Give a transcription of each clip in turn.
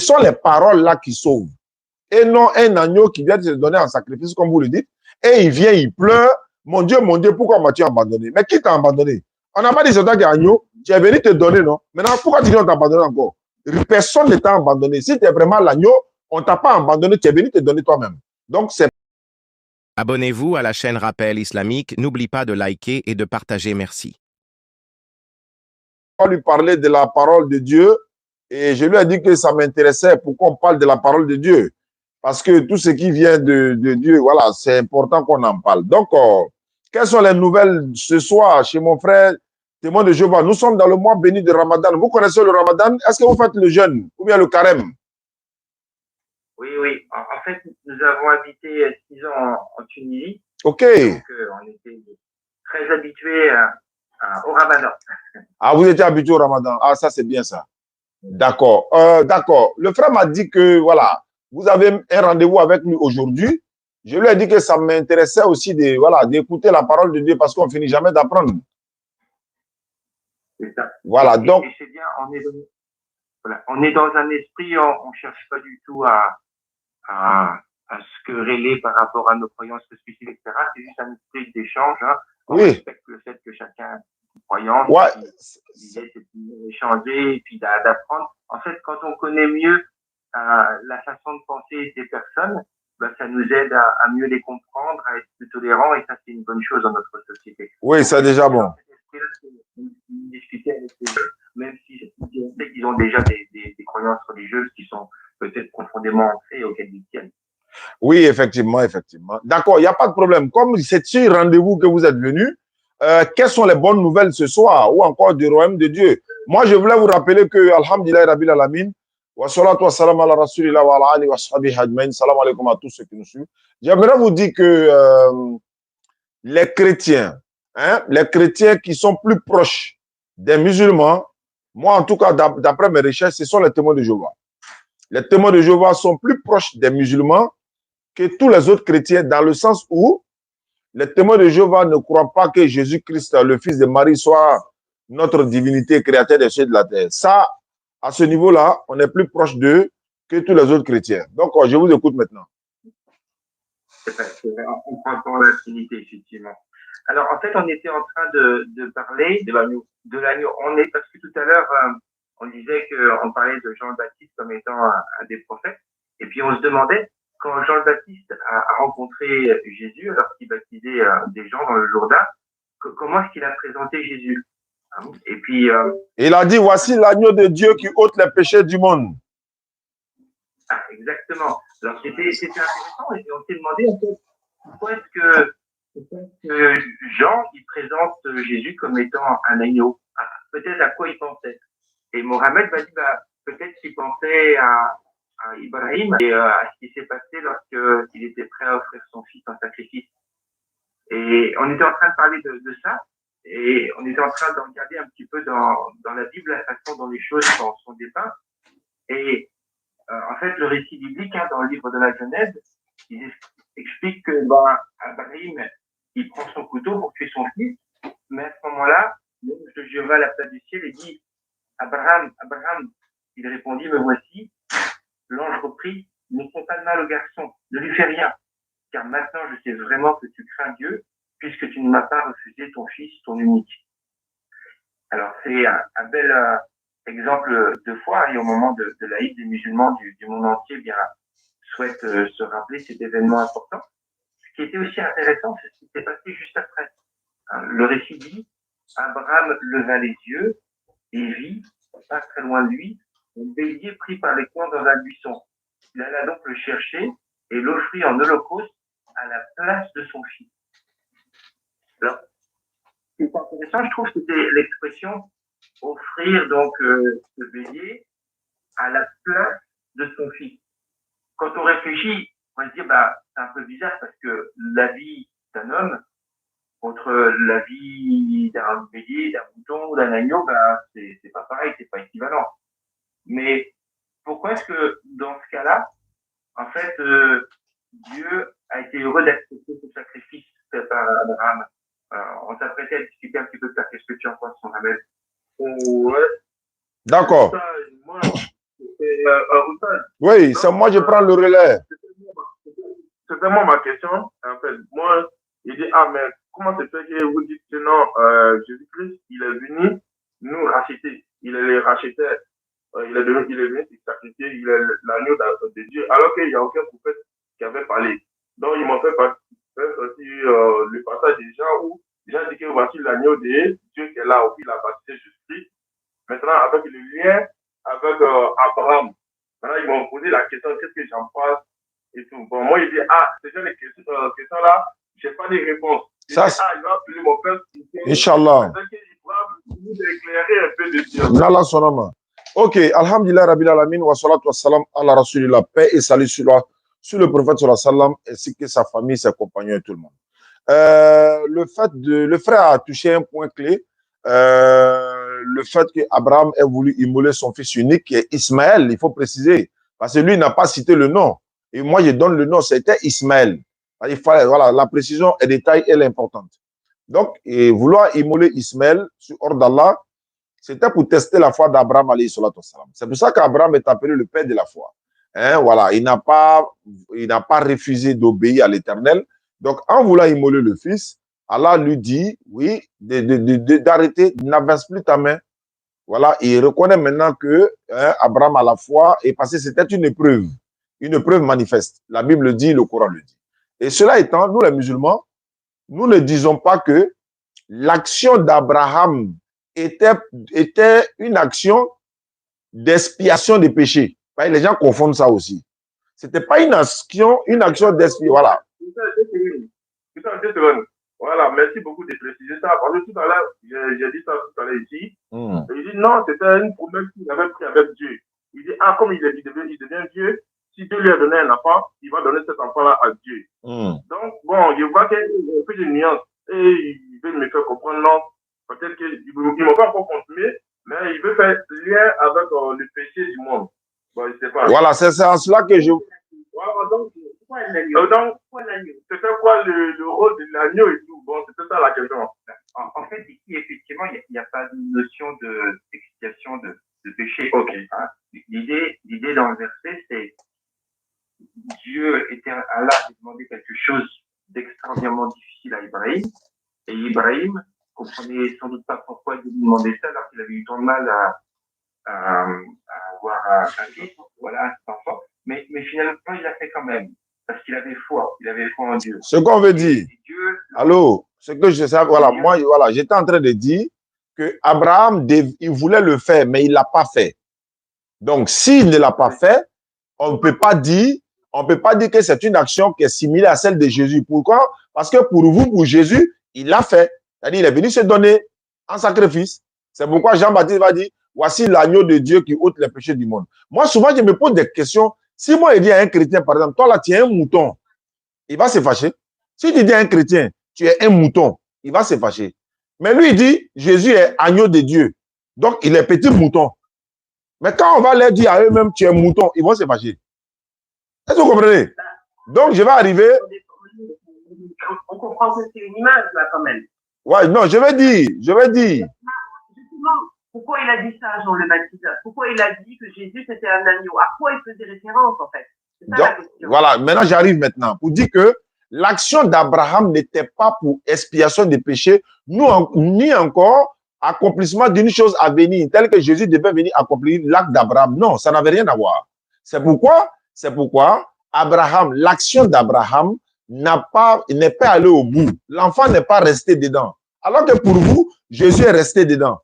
sont les paroles là qui sauvent. Et non un agneau qui vient de se donner en sacrifice, comme vous le dites, et il vient, il pleure. Mon Dieu, pourquoi m'as-tu abandonné? Mais qui t'a abandonné? On n'a pas dit c'est toi qui es agneau, tu es venu te donner, non? Maintenant, pourquoi tu dis on t'a abandonné encore? Personne ne t'a abandonné. Si tu es vraiment l'agneau, on ne t'a pas abandonné, tu es venu te donner toi-même. Donc, c'est... Abonnez-vous à la chaîne Rappel Islamique. N'oublie pas de liker et de partager. Merci. On lui parlait de la parole de Dieu et je lui ai dit que ça m'intéressait. Pourquoi on parle de la parole de Dieu? Parce que tout ce qui vient de Dieu, voilà, c'est important qu'on en parle. Donc, quelles sont les nouvelles ce soir chez mon frère témoin de Jéhovah? Nous sommes dans le mois béni de Ramadan. Vous connaissez le Ramadan? Est-ce que vous faites le jeûne ou bien le carême? Oui, oui. En fait, nous avons habité 6 ans en Tunisie. Ok. Donc, on était très habitués au Ramadan. Ah, vous étiez habitué au Ramadan. Ah, ça, c'est bien ça. D'accord. D'accord. Le frère m'a dit que, voilà, vous avez un rendez-vous avec lui aujourd'hui. Je lui ai dit que ça m'intéressait aussi de, voilà, d'écouter la parole de Dieu parce qu'on ne finit jamais d'apprendre. C'est ça. Voilà, donc... Et c'est bien, on est dans un esprit, on ne cherche pas du tout à se quereller par rapport à nos croyances spécifiques, etc. C'est juste un esprit d'échange. Hein. On respecte le fait que chacun a une croyance. Ouais. L'idée, c'est d'échanger et puis d'apprendre. En fait, quand on connaît mieux la façon de penser des personnes, ben, ça nous aide à mieux les comprendre, à être plus tolérants, et ça, c'est une bonne chose dans notre société. Oui, c'est déjà bon. Discuter avec les gens, même si on sait qu'ils ont déjà des croyances religieuses qui sont peut-être profondément ancrées auxquelles ils tiennent. Oui, effectivement, effectivement. D'accord, il n'y a pas de problème. Comme c'est sur rendez-vous que vous êtes venu, quelles sont les bonnes nouvelles ce soir ou encore du royaume de Dieu? Moi, je voulais vous rappeler que, alhamdulillah, rabbil alamin, wa salatu wa salam ala rasulillah wa ala alihi wa sahbihi ajmain, salam alaikum à tous ceux qui nous suivent. J'aimerais vous dire que les chrétiens qui sont plus proches des musulmans, moi, en tout cas, d'après mes recherches, ce sont les témoins de Jéhovah. Les témoins de Jéhovah sont plus proches des musulmans que tous les autres chrétiens, dans le sens où les témoins de Jéhovah ne croient pas que Jésus-Christ, le fils de Marie, soit notre divinité, créateur des cieux et de la terre. Ça, à ce niveau-là, on est plus proche d'eux que tous les autres chrétiens. Donc, je vous écoute maintenant. C'est vrai, on prend pour la Trinité, effectivement. Alors, en fait, on était en train de parler de l'agneau. Parce que tout à l'heure, on disait qu'on parlait de Jean le Baptiste comme étant un des prophètes. Et puis, on se demandait, quand Jean le Baptiste a rencontré Jésus, alors qu'il baptisait des gens dans le Jourdain, comment est-ce qu'il a présenté Jésus? Et puis... il a dit, voici l'agneau de Dieu qui ôte les péchés du monde. Ah, exactement. Alors, c'était intéressant et on s'est demandé, en fait, pourquoi est-ce que Jean, il présente Jésus comme étant un agneau? Peut-être à quoi il pensait. Et Mohamed m'a dit, peut-être qu'il pensait à Ibrahim et à ce qui s'est passé lorsqu'il était prêt à offrir son fils en sacrifice. Et on était en train de parler de ça, et on était en train de regarder un petit peu dans la Bible la façon dont les choses sont dépeintes. Et en fait, le récit biblique, dans le livre de la Genèse, il explique que Ibrahim, il prend son couteau pour tuer son fils, mais à ce moment-là, l'ange de Jéhovah à la place du ciel et dit, Abraham, il répondit, me voici. L'ange reprit, ne fais pas de mal au garçon, ne lui fais rien, car maintenant je sais vraiment que tu crains Dieu, puisque tu ne m'as pas refusé ton fils, ton unique. Alors c'est un bel exemple de foi, et au moment de l'Aïd, les musulmans du monde entier souhaitent se rappeler cet événement important. Ce qui était aussi intéressant, c'est ce qui s'est passé juste après. Le récit dit, Abraham leva les yeux et vit, pas très loin de lui, un bélier pris par les coins dans un buisson. Il alla donc le chercher et l'offrit en holocauste à la place de son fils. Alors, ce qui est intéressant, je trouve, c'était l'expression offrir donc ce bélier à la place de son fils. Quand on réfléchit, on va se dire, c'est un peu bizarre parce que la vie d'un homme contre la vie d'un bélier, d'un mouton ou d'un agneau, c'est pas pareil, c'est pas équivalent. Mais pourquoi est-ce que dans ce cas-là, en fait, Dieu a été heureux d'accepter ce sacrifice fait par Abraham? On s'apprêtait à discuter un petit peu de ça. Qu'est-ce que tu en penses, Mohamed? D'accord. Oui, c'est moi, je prends le relais. C'était moi ma question. En fait, moi, il dit, ah, mais comment se fait que vous dites que non, Jésus-Christ, il est venu nous racheter. Il est les racheteur. Il est venu se sacrifier. Il est l'agneau de Dieu. Alors qu'il n'y a aucun prophète qui avait parlé. Donc, ils m'ont fait aussi le passage des gens où les gens disent que voici l'agneau de Dieu qui est là, où il a baptisé Jésus-Christ. Maintenant, avec le lien avec Abraham. Maintenant, ils m'ont posé la question, qu'est-ce que j'en pense et tout. Bon, moi, il dit, ah, c'est déjà les questions-là, je n'ai pas de réponse. Il dit, ah, il va appeler mon père. Inch'Allah. Il va nous éclairer un peu dessus. Nala sonama. Ok, Alhamdulillah, Rabbil Alamin, wa salatu wa salam ala Rasulillah, paix et salut sur le prophète sallallahu alayhi wa sallam, ainsi que sa famille, ses compagnons et tout le monde. Le frère a touché un point clé. Le fait qu'Abraham ait voulu immoler son fils unique, qui est Ismaël, il faut préciser, parce que lui n'a pas cité le nom. Et moi, je donne le nom, c'était Ismaël. Il fallait, voilà, la précision et détail, elle est importante. Donc, et vouloir immoler Ismaël sur ordre d'Allah, c'était pour tester la foi d'Abraham, alayhi salatu wassalam. C'est pour ça qu'Abraham est appelé le père de la foi. Hein, voilà, il n'a pas refusé d'obéir à l'Éternel. Donc, en voulant immoler le fils, Allah lui dit, oui, d'arrêter, n'avance plus ta main. Voilà, il reconnaît maintenant que Abraham a la foi, et parce que c'était une épreuve manifeste. La Bible dit, le Coran le dit. Et cela étant, nous les musulmans, nous ne disons pas que l'action d'Abraham était une action d'expiation des péchés. Les gens confondent ça aussi. C'était pas une action d'expiation. Voilà. Voilà, merci beaucoup de préciser ça. Parce que tout à l'heure, j'ai dit ça tout à l'heure ici. Il dit non, c'était une promesse qu'il avait prise avec Dieu. Il dit, ah, comme il devient Dieu, si Dieu lui a donné un enfant, il va donner cet enfant-là à Dieu. Donc, bon, je vois qu'il y a un peu de nuance. Et il veut me faire comprendre, non, peut-être qu'il ne m'a pas encore confirmé, mais il veut faire lien avec le péché du monde. Bon, je sais pas. Voilà, c'est en cela que je... Voilà, donc, c'était quoi le rôle de l'agneau et tout? Bon, c'était ça la question. En fait, ici, effectivement, il n'y a pas de notion d'expiation de péché. Ok. Hein? L'idée dans le verset, c'est Dieu, Allah, a demandé quelque chose d'extraordinairement difficile à Ibrahim. Et Ibrahim comprenait sans doute pas pourquoi il lui demandait ça, alors qu'il avait eu tant de mal à avoir un fils, voilà, un enfant. Mais finalement, il l'a fait quand même. Parce qu'il avait foi en Dieu. Ce qu'on veut dire, allô, ce que je sais, voilà, moi, voilà, j'étais en train de dire que Abraham, il voulait le faire, mais il ne l'a pas fait. Donc, s'il ne l'a pas fait, on ne peut pas dire que c'est une action qui est similaire à celle de Jésus. Pourquoi? Parce que pour Jésus, il l'a fait. C'est-à-dire, il est venu se donner en sacrifice. C'est pourquoi Jean-Baptiste va dire, voici l'agneau de Dieu qui ôte les péchés du monde. Moi, souvent, je me pose des questions. Si moi, je dis à un chrétien, par exemple, toi là, tu es un mouton, il va se fâcher. Si tu dis à un chrétien, tu es un mouton, il va se fâcher. Mais lui, il dit, Jésus est agneau de Dieu. Donc, il est petit mouton. Mais quand on va leur dire à eux-mêmes, tu es mouton, ils vont se fâcher. Est-ce que vous comprenez? Donc, je vais arriver... On comprend que c'est une image, là, quand même. Ouais, non, je vais dire. Justement, pourquoi il a dit ça, Jean le Baptiste? Pourquoi il a dit que Jésus, c'était un agneau? À quoi il faisait référence, en fait? C'est ça la question. Voilà, maintenant, j'arrive maintenant pour dire que l'action d'Abraham n'était pas pour expiation des péchés, ni encore accomplissement d'une chose à venir, telle que Jésus devait venir accomplir l'acte d'Abraham. Non, ça n'avait rien à voir. C'est pourquoi Abraham, l'action d'Abraham n'est pas allé au bout. L'enfant n'est pas resté dedans. Alors que pour vous, Jésus est resté dedans.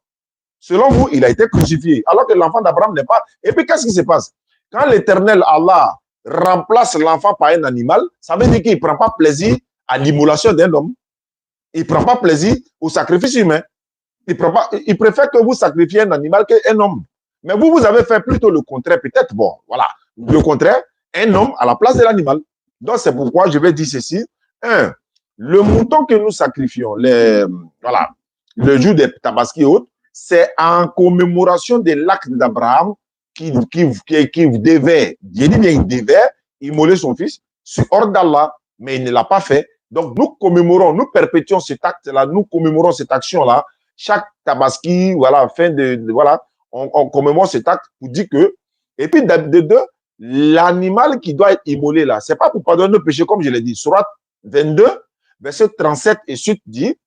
Selon vous, il a été crucifié. Alors que l'enfant d'Abraham n'est pas. Et puis, qu'est-ce qui se passe? Quand l'Éternel Allah remplace l'enfant par un animal, ça veut dire qu'il ne prend pas plaisir à l'immolation d'un homme. Il ne prend pas plaisir au sacrifice humain. Il préfère que vous sacrifiez un animal qu'un homme. Mais vous avez fait plutôt le contraire, peut-être. Bon, voilà. Le contraire, un homme à la place de l'animal. Donc, c'est pourquoi je vais dire ceci. Le mouton que nous sacrifions, le jour des Tabaski et autres, c'est en commémoration de l'acte d'Abraham qui devait, je dis bien, il devait immoler son fils sur ordre d'Allah, mais il ne l'a pas fait. Donc, nous commémorons, nous perpétuons cet acte-là, nous commémorons cette action-là. Chaque Tabaski, voilà, on commémore cet acte pour dire que Et puis, de deux, l'animal qui doit être immolé là, c'est pas pour pardonner nos péchés, comme je l'ai dit. Sourate 22, verset 37 et suite dit,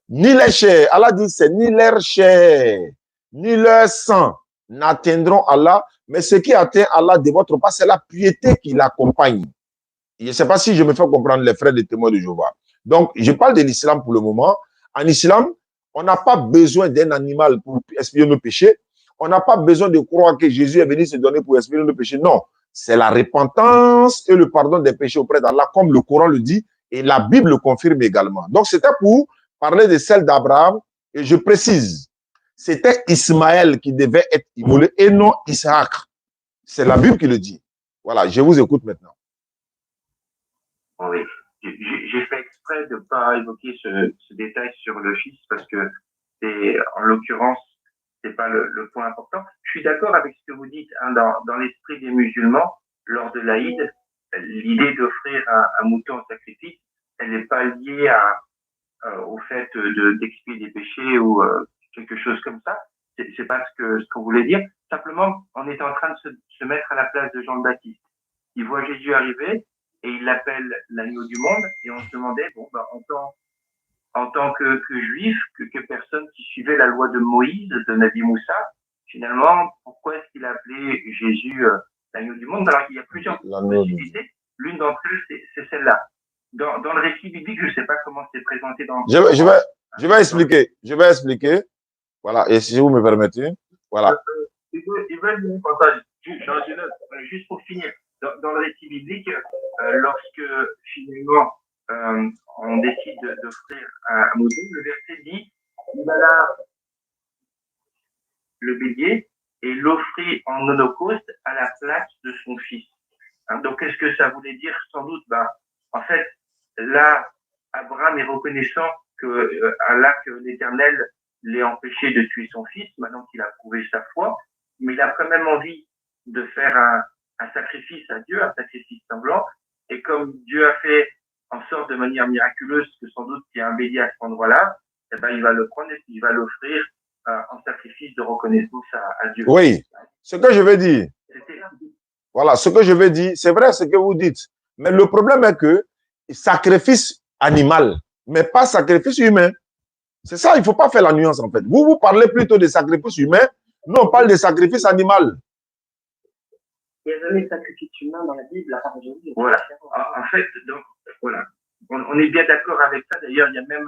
ni les chairs, Allah dit, c'est ni leur chair, ni leur sang n'atteindront Allah, mais ce qui atteint Allah de votre part, c'est la piété qui l'accompagne. Je ne sais pas si je me fais comprendre les frères des témoins de Jéhovah. Donc, je parle de l'islam pour le moment. En islam, on n'a pas besoin d'un animal pour expier nos péchés. On n'a pas besoin de croire que Jésus est venu se donner pour expier nos péchés. Non, c'est la repentance et le pardon des péchés auprès d'Allah, comme le Coran le dit, et la Bible le confirme également. Donc, c'était pour parler de celle d'Abraham, et je précise, c'était Ismaël qui devait être immolé et non Isaac. C'est la Bible qui le dit. Voilà, je vous écoute maintenant. Oui, j'ai fait exprès de ne pas évoquer ce détail sur le fils parce que c'est, en l'occurrence, c'est pas le point important. Je suis d'accord avec ce que vous dites, hein, dans l'esprit des musulmans, lors de l'Aïd, l'idée d'offrir un mouton en sacrifice, elle n'est pas liée au fait d'expier des péchés ou quelque chose comme ça. C'est pas ce qu'on voulait dire. Simplement, on est en train de se mettre à la place de Jean le Baptiste. Il voit Jésus arriver et il l'appelle l'agneau du monde et on se demandait, bon, bah, en tant que juif, que personne qui suivait la loi de Moïse, de Nabi Moussa, finalement, pourquoi est-ce qu'il a appelé Jésus l'agneau du monde? Alors qu'il y a plusieurs possibilités. L'une d'entre elles, c'est celle-là. Dans le récit biblique, je ne sais pas comment c'est présenté dans. Je vais expliquer. Voilà, et si vous me permettez, voilà. Il veut dire un passage dans Genèse. Juste pour finir, dans le récit biblique, lorsque finalement on décide d'offrir un mouton, le verset dit il alla le bélier et l'offrit en holocauste à la place de son fils. Hein, donc, qu'est-ce que ça voulait dire? Sans doute, en fait, là, Abraham est reconnaissant que l'Éternel l'ait empêché de tuer son fils, maintenant qu'il a prouvé sa foi, mais il a quand même envie de faire un sacrifice à Dieu, un sacrifice sanglant, et comme Dieu a fait en sorte de manière miraculeuse que sans doute il y a un bélier à cet endroit-là, eh ben, il va le prendre et il va l'offrir en sacrifice de reconnaissance à Dieu. Oui, ce que je veux dire, voilà, ce que je veux dire, c'est vrai ce que vous dites, mais le problème est que sacrifice animal, mais pas sacrifice humain. C'est ça, il ne faut pas faire la nuance en fait. Vous parlez plutôt de sacrifice humain, nous on parle de sacrifice animal. Il n'y a jamais de sacrifice humain dans la Bible, à part Jésus. Voilà. En fait, donc, voilà. On est bien d'accord avec ça. D'ailleurs, il y a même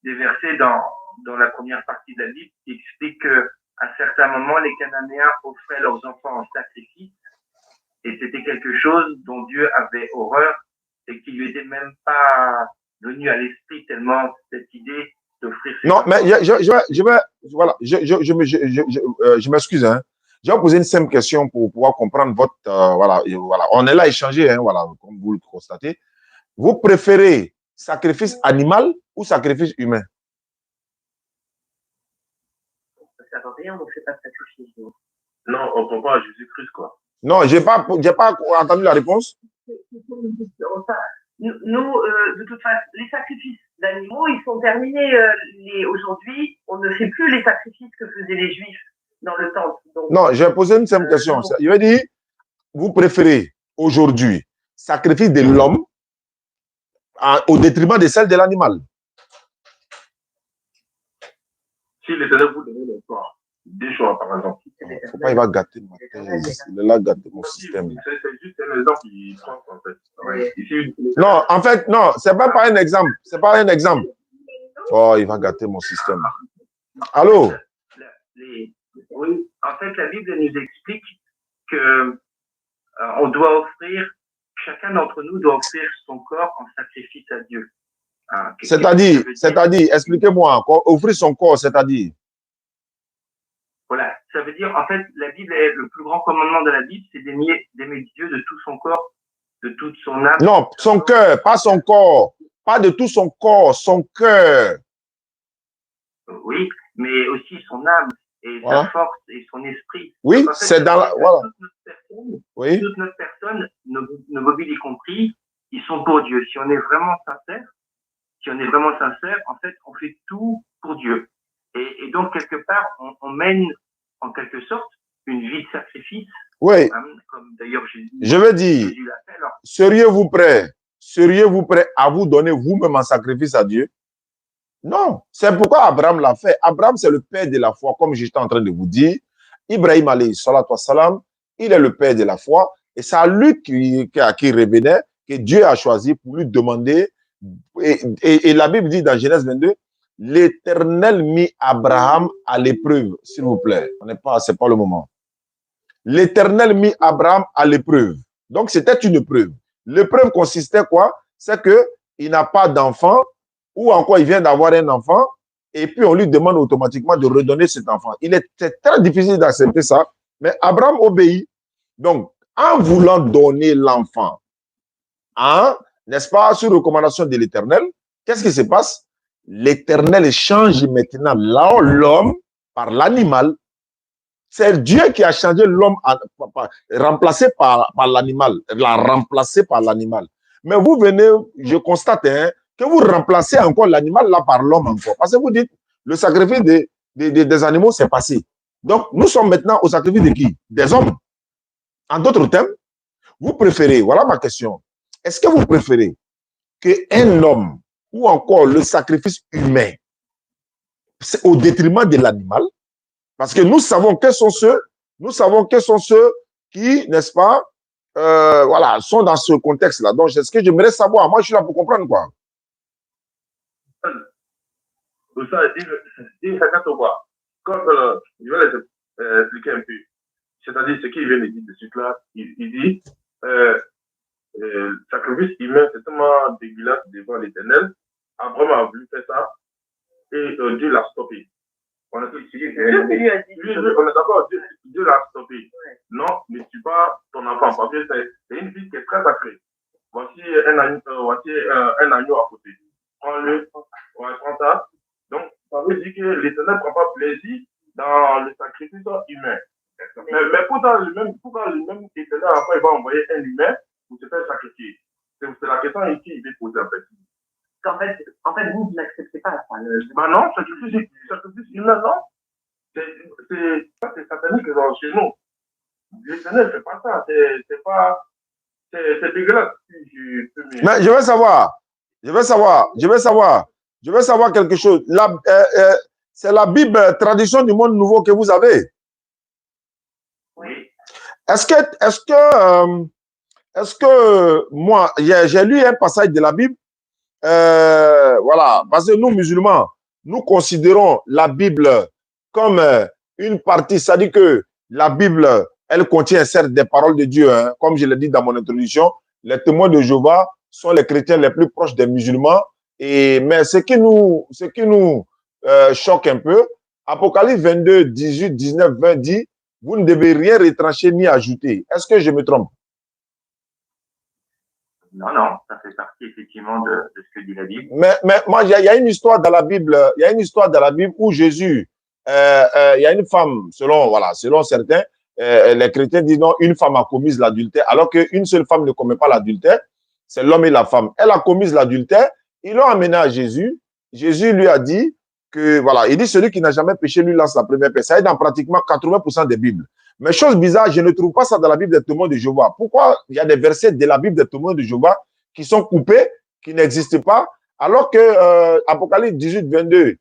des versets dans la première partie de la Bible qui expliquent qu'à certains moments, les Cananéens offraient leurs enfants en sacrifice. Et c'était quelque chose dont Dieu avait horreur et qui lui était même pas venu à l'esprit tellement cette idée d'offrir. Non, mais je m'excuse, hein. Je vais vous poser une simple question pour pouvoir comprendre votre, voilà. On est là à échanger, hein, voilà, comme vous le constatez. Vous préférez sacrifice animal ou sacrifice humain? Ça ne sert à rien, donc c'est pas de sacrifice. Non, on ne prend pas à Jésus-Christ, quoi. Non, j'ai pas entendu la réponse. Nous, de toute façon, les sacrifices d'animaux, ils sont terminés. Aujourd'hui, on ne fait plus les sacrifices que faisaient les Juifs dans le temple. Donc, non, j'ai posé une simple question. Il veut dire, vous préférez aujourd'hui sacrifice de l'homme au détriment de celle de l'animal? Si l'Éternel vous donnait le choix, des choix par exemple. Faut pas, il va gâter ma thèse. Il est là gâter mon système. C'est juste un exemple qui prend en fait. Ouais. Ici, non, en fait, non, c'est même pas un exemple. C'est pas un exemple. Oh, il va gâter mon système. Allô? Oui, en fait, la Bible nous explique que on doit offrir, chacun d'entre nous doit offrir son corps en sacrifice à Dieu. C'est-à-dire, expliquez-moi encore, offrir son corps, c'est-à-dire? Voilà, ça veut dire, en fait, la Bible est le plus grand commandement de la Bible, c'est d'aimer Dieu de tout son corps, de toute son âme. Non, son cœur, pas son corps. Pas de tout son corps, son cœur. Oui, mais aussi son âme et sa force et son esprit. Oui, en fait, c'est dans la... Voilà. Toute notre personne, nos mobiles y compris, ils sont pour Dieu. Si on est vraiment sincère, en fait, on fait tout pour Dieu. Et donc, quelque part, on mène, en quelque sorte, une vie de sacrifice Oui. Comme d'ailleurs Je veux dire, Jésus l'a fait. Alors, seriez-vous prêt à vous donner vous-même en sacrifice à Dieu? Non. C'est pourquoi Abraham l'a fait. Abraham, c'est le père de la foi, comme j'étais en train de vous dire. Ibrahim alayhi salatu wassalam, il est le père de la foi. Et c'est à lui qui revenait que Dieu a choisi pour lui demander. Et la Bible dit dans Genèse 22, l'Éternel mit Abraham à l'épreuve. S'il vous plaît, c'est pas le moment. L'Éternel mit Abraham à l'épreuve. Donc, c'était une épreuve. L'épreuve consistait quoi? C'est qu'il n'a pas d'enfant, ou encore il vient d'avoir un enfant, et puis on lui demande automatiquement de redonner cet enfant. C'est très difficile d'accepter ça, mais Abraham obéit. Donc, en voulant donner l'enfant, n'est-ce pas, sur recommandation de l'Éternel, qu'est-ce qui se passe? L'Éternel change maintenant l'homme par l'animal. C'est Dieu qui a changé l'homme, remplacé par l'animal, l'a remplacé par l'animal. Mais vous venez, je constate que vous remplacez encore l'animal là par l'homme encore. Parce que vous dites, le sacrifice des animaux, c'est passé. Donc, nous sommes maintenant au sacrifice de qui? Des hommes. En d'autres termes, vous préférez, voilà ma question, est-ce que vous préférez qu'un homme ou encore le sacrifice humain, c'est au détriment de l'animal? Parce que nous savons quels sont ceux qui, n'est-ce pas, voilà, sont dans ce contexte-là. Donc, c'est ce que j'aimerais savoir. Moi, je suis là pour comprendre, quoi. Ça, il regarde quoi. Comme je vais les expliquer un peu. C'est-à-dire, ce qu'il vient de dire de suite là, il dit, sacrifice humain, c'est tellement dégueulasse devant l'Éternel. Abraham a voulu faire ça et Dieu l'a stoppé. On est d'accord, Dieu l'a stoppé. Ouais. Non, ne tue pas ton enfant parce que c'est une vie qui est très sacrée. Voici un agneau à côté. Prends-le, on va prendre ça. Donc, ça veut dire que l'Éternel ne prend pas plaisir dans le sacrifice humain. Mais pourtant, le même Éternel, après, il va envoyer un humain pour se faire sacrifier. C'est la question ici qu'il veut poser en fait. En fait, vous n'acceptez pas ça. Ben non, sacrifice humain, non. C'est satanique chez nous. L'Éternel ne fait pas ça. C'est dégueulasse. Mais je veux savoir quelque chose. C'est la Bible, tradition du monde nouveau que vous avez. oui. Est-ce que moi, j'ai lu un passage de la Bible. Voilà, parce que nous, musulmans, nous considérons la Bible comme une partie, c'est-à-dire que la Bible, elle contient certes des paroles de Dieu, hein, comme je l'ai dit dans mon introduction, les témoins de Jéhovah sont les chrétiens les plus proches des musulmans, mais ce qui nous choque un peu, Apocalypse 22, 18, 19, 20 dit, vous ne devez rien retrancher ni ajouter. Est-ce que je me trompe? Non, ça fait partie effectivement de ce que dit la Bible. Mais moi, il y a une histoire dans la Bible, où Jésus, il y a une femme, selon certains, les chrétiens disent non, une femme a commis l'adultère, alors qu'une seule femme ne commet pas l'adultère, c'est l'homme et la femme. Elle a commis l'adultère, ils l'ont amené à Jésus. Jésus lui a dit que, voilà, il dit celui qui n'a jamais péché lui lance la première pierre. Ça est dans pratiquement 80% des Bibles. Mais chose bizarre, je ne trouve pas ça dans la Bible des témoins de Jéhovah. Pourquoi il y a des versets de la Bible des témoins de Jéhovah qui sont coupés, qui n'existent pas, alors que Apocalypse 18, 22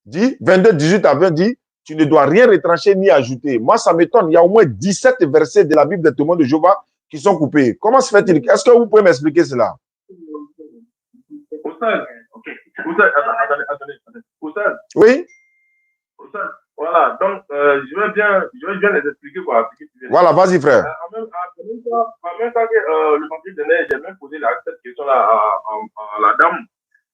dit, 22, 18 à 20 dit, tu ne dois rien retrancher ni ajouter. Moi, ça m'étonne. Il y a au moins 17 versets de la Bible des témoins de Jéhovah qui sont coupés. Comment se fait-il? Est-ce que vous pouvez m'expliquer cela? Oustad. Oui? Oustad, voilà, donc je vais bien les expliquer quoi. Voilà, vas-y frère. En même temps que le papier de neige, j'ai même posé cette question-là à la dame.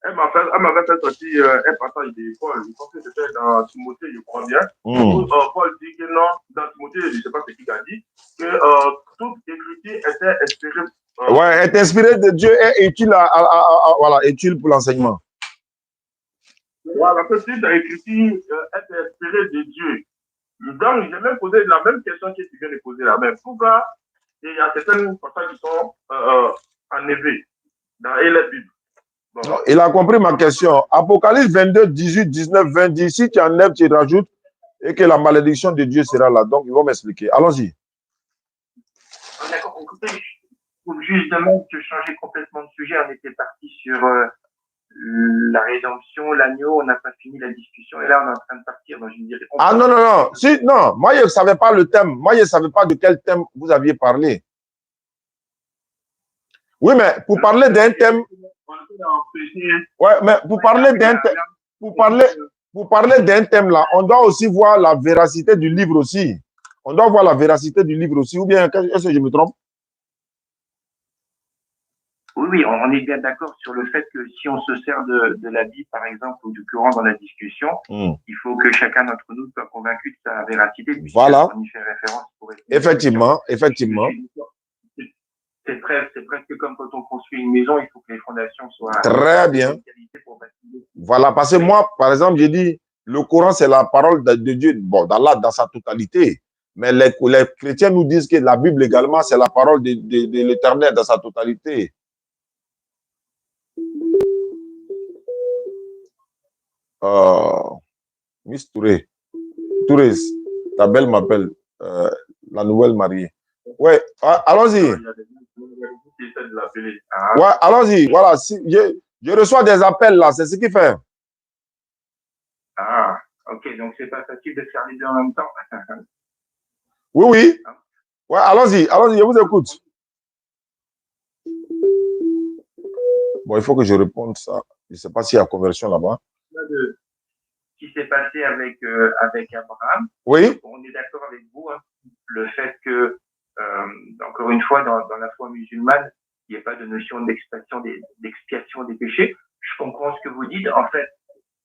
Elle m'avait fait sortir un passage de Paul. Je pense que c'était dans Timothée, je crois bien. Paul dit que non, dans Timothée, je ne sais pas ce qu'il a dit, que toute écriture était inspirée. Ouais, est inspirée de Dieu et utile utile pour l'enseignement. Voilà, que toute écriture est inspirée de Dieu. Donc, j'ai même posé la même question que tu viens de poser là. Mais pourquoi il y a certaines passages qui sont enlevés dans la Bible? Bon. Il a compris ma question. Apocalypse 22, 18, 19, 20 dit, si tu enlèves, tu rajoutes et que la malédiction de Dieu sera là. Donc, ils vont m'expliquer. Allons-y. écoutez, justement, de changer complètement de sujet, on était parti sur la rédemption, l'agneau, on n'a pas fini la discussion, et là, on est en train de partir dans une direction. Ah non, non, non. Si, non, moi, je ne savais pas le thème. Moi, je ne savais pas de quel thème vous aviez parlé. Oui, mais pour parler d'un thème. Ouais, mais pour parler d'un thème. Pour parler d'un thème là, on doit aussi voir la véracité du livre aussi. On doit voir la véracité du livre aussi. Ou bien, est-ce que je me trompe? Oui, on est bien d'accord sur le fait que si on se sert de la Bible, par exemple, ou du Coran dans la discussion, il faut que chacun d'entre nous soit convaincu de sa véracité. Voilà. On y fait référence pour effectivement, effectivement. C'est presque comme quand on construit une maison, il faut que les fondations soient très bien. Voilà, parce que moi, par exemple, j'ai dit, le Coran, c'est la parole de Dieu, bon, d'Allah dans sa totalité. Mais les chrétiens nous disent que la Bible également, c'est la parole de l'Éternel dans sa totalité. Miss Touré, ta belle m'appelle, la nouvelle mariée. Ouais, allons-y. Ouais, allons-y. Voilà, si, je reçois des appels là, c'est ce qui fait. Ah, ok, donc c'est pas facile de faire les deux en même temps. Oui, oui. Ouais, allons-y, je vous écoute. Bon, il faut que je réponde ça. Je ne sais pas s'il y a conversion là-bas. Ce qui s'est passé avec Abraham. Oui. On est d'accord avec vous, hein, le fait que, encore une fois, dans la foi musulmane, il n'y a pas de notion d'expiation des péchés. Je comprends ce que vous dites. En fait,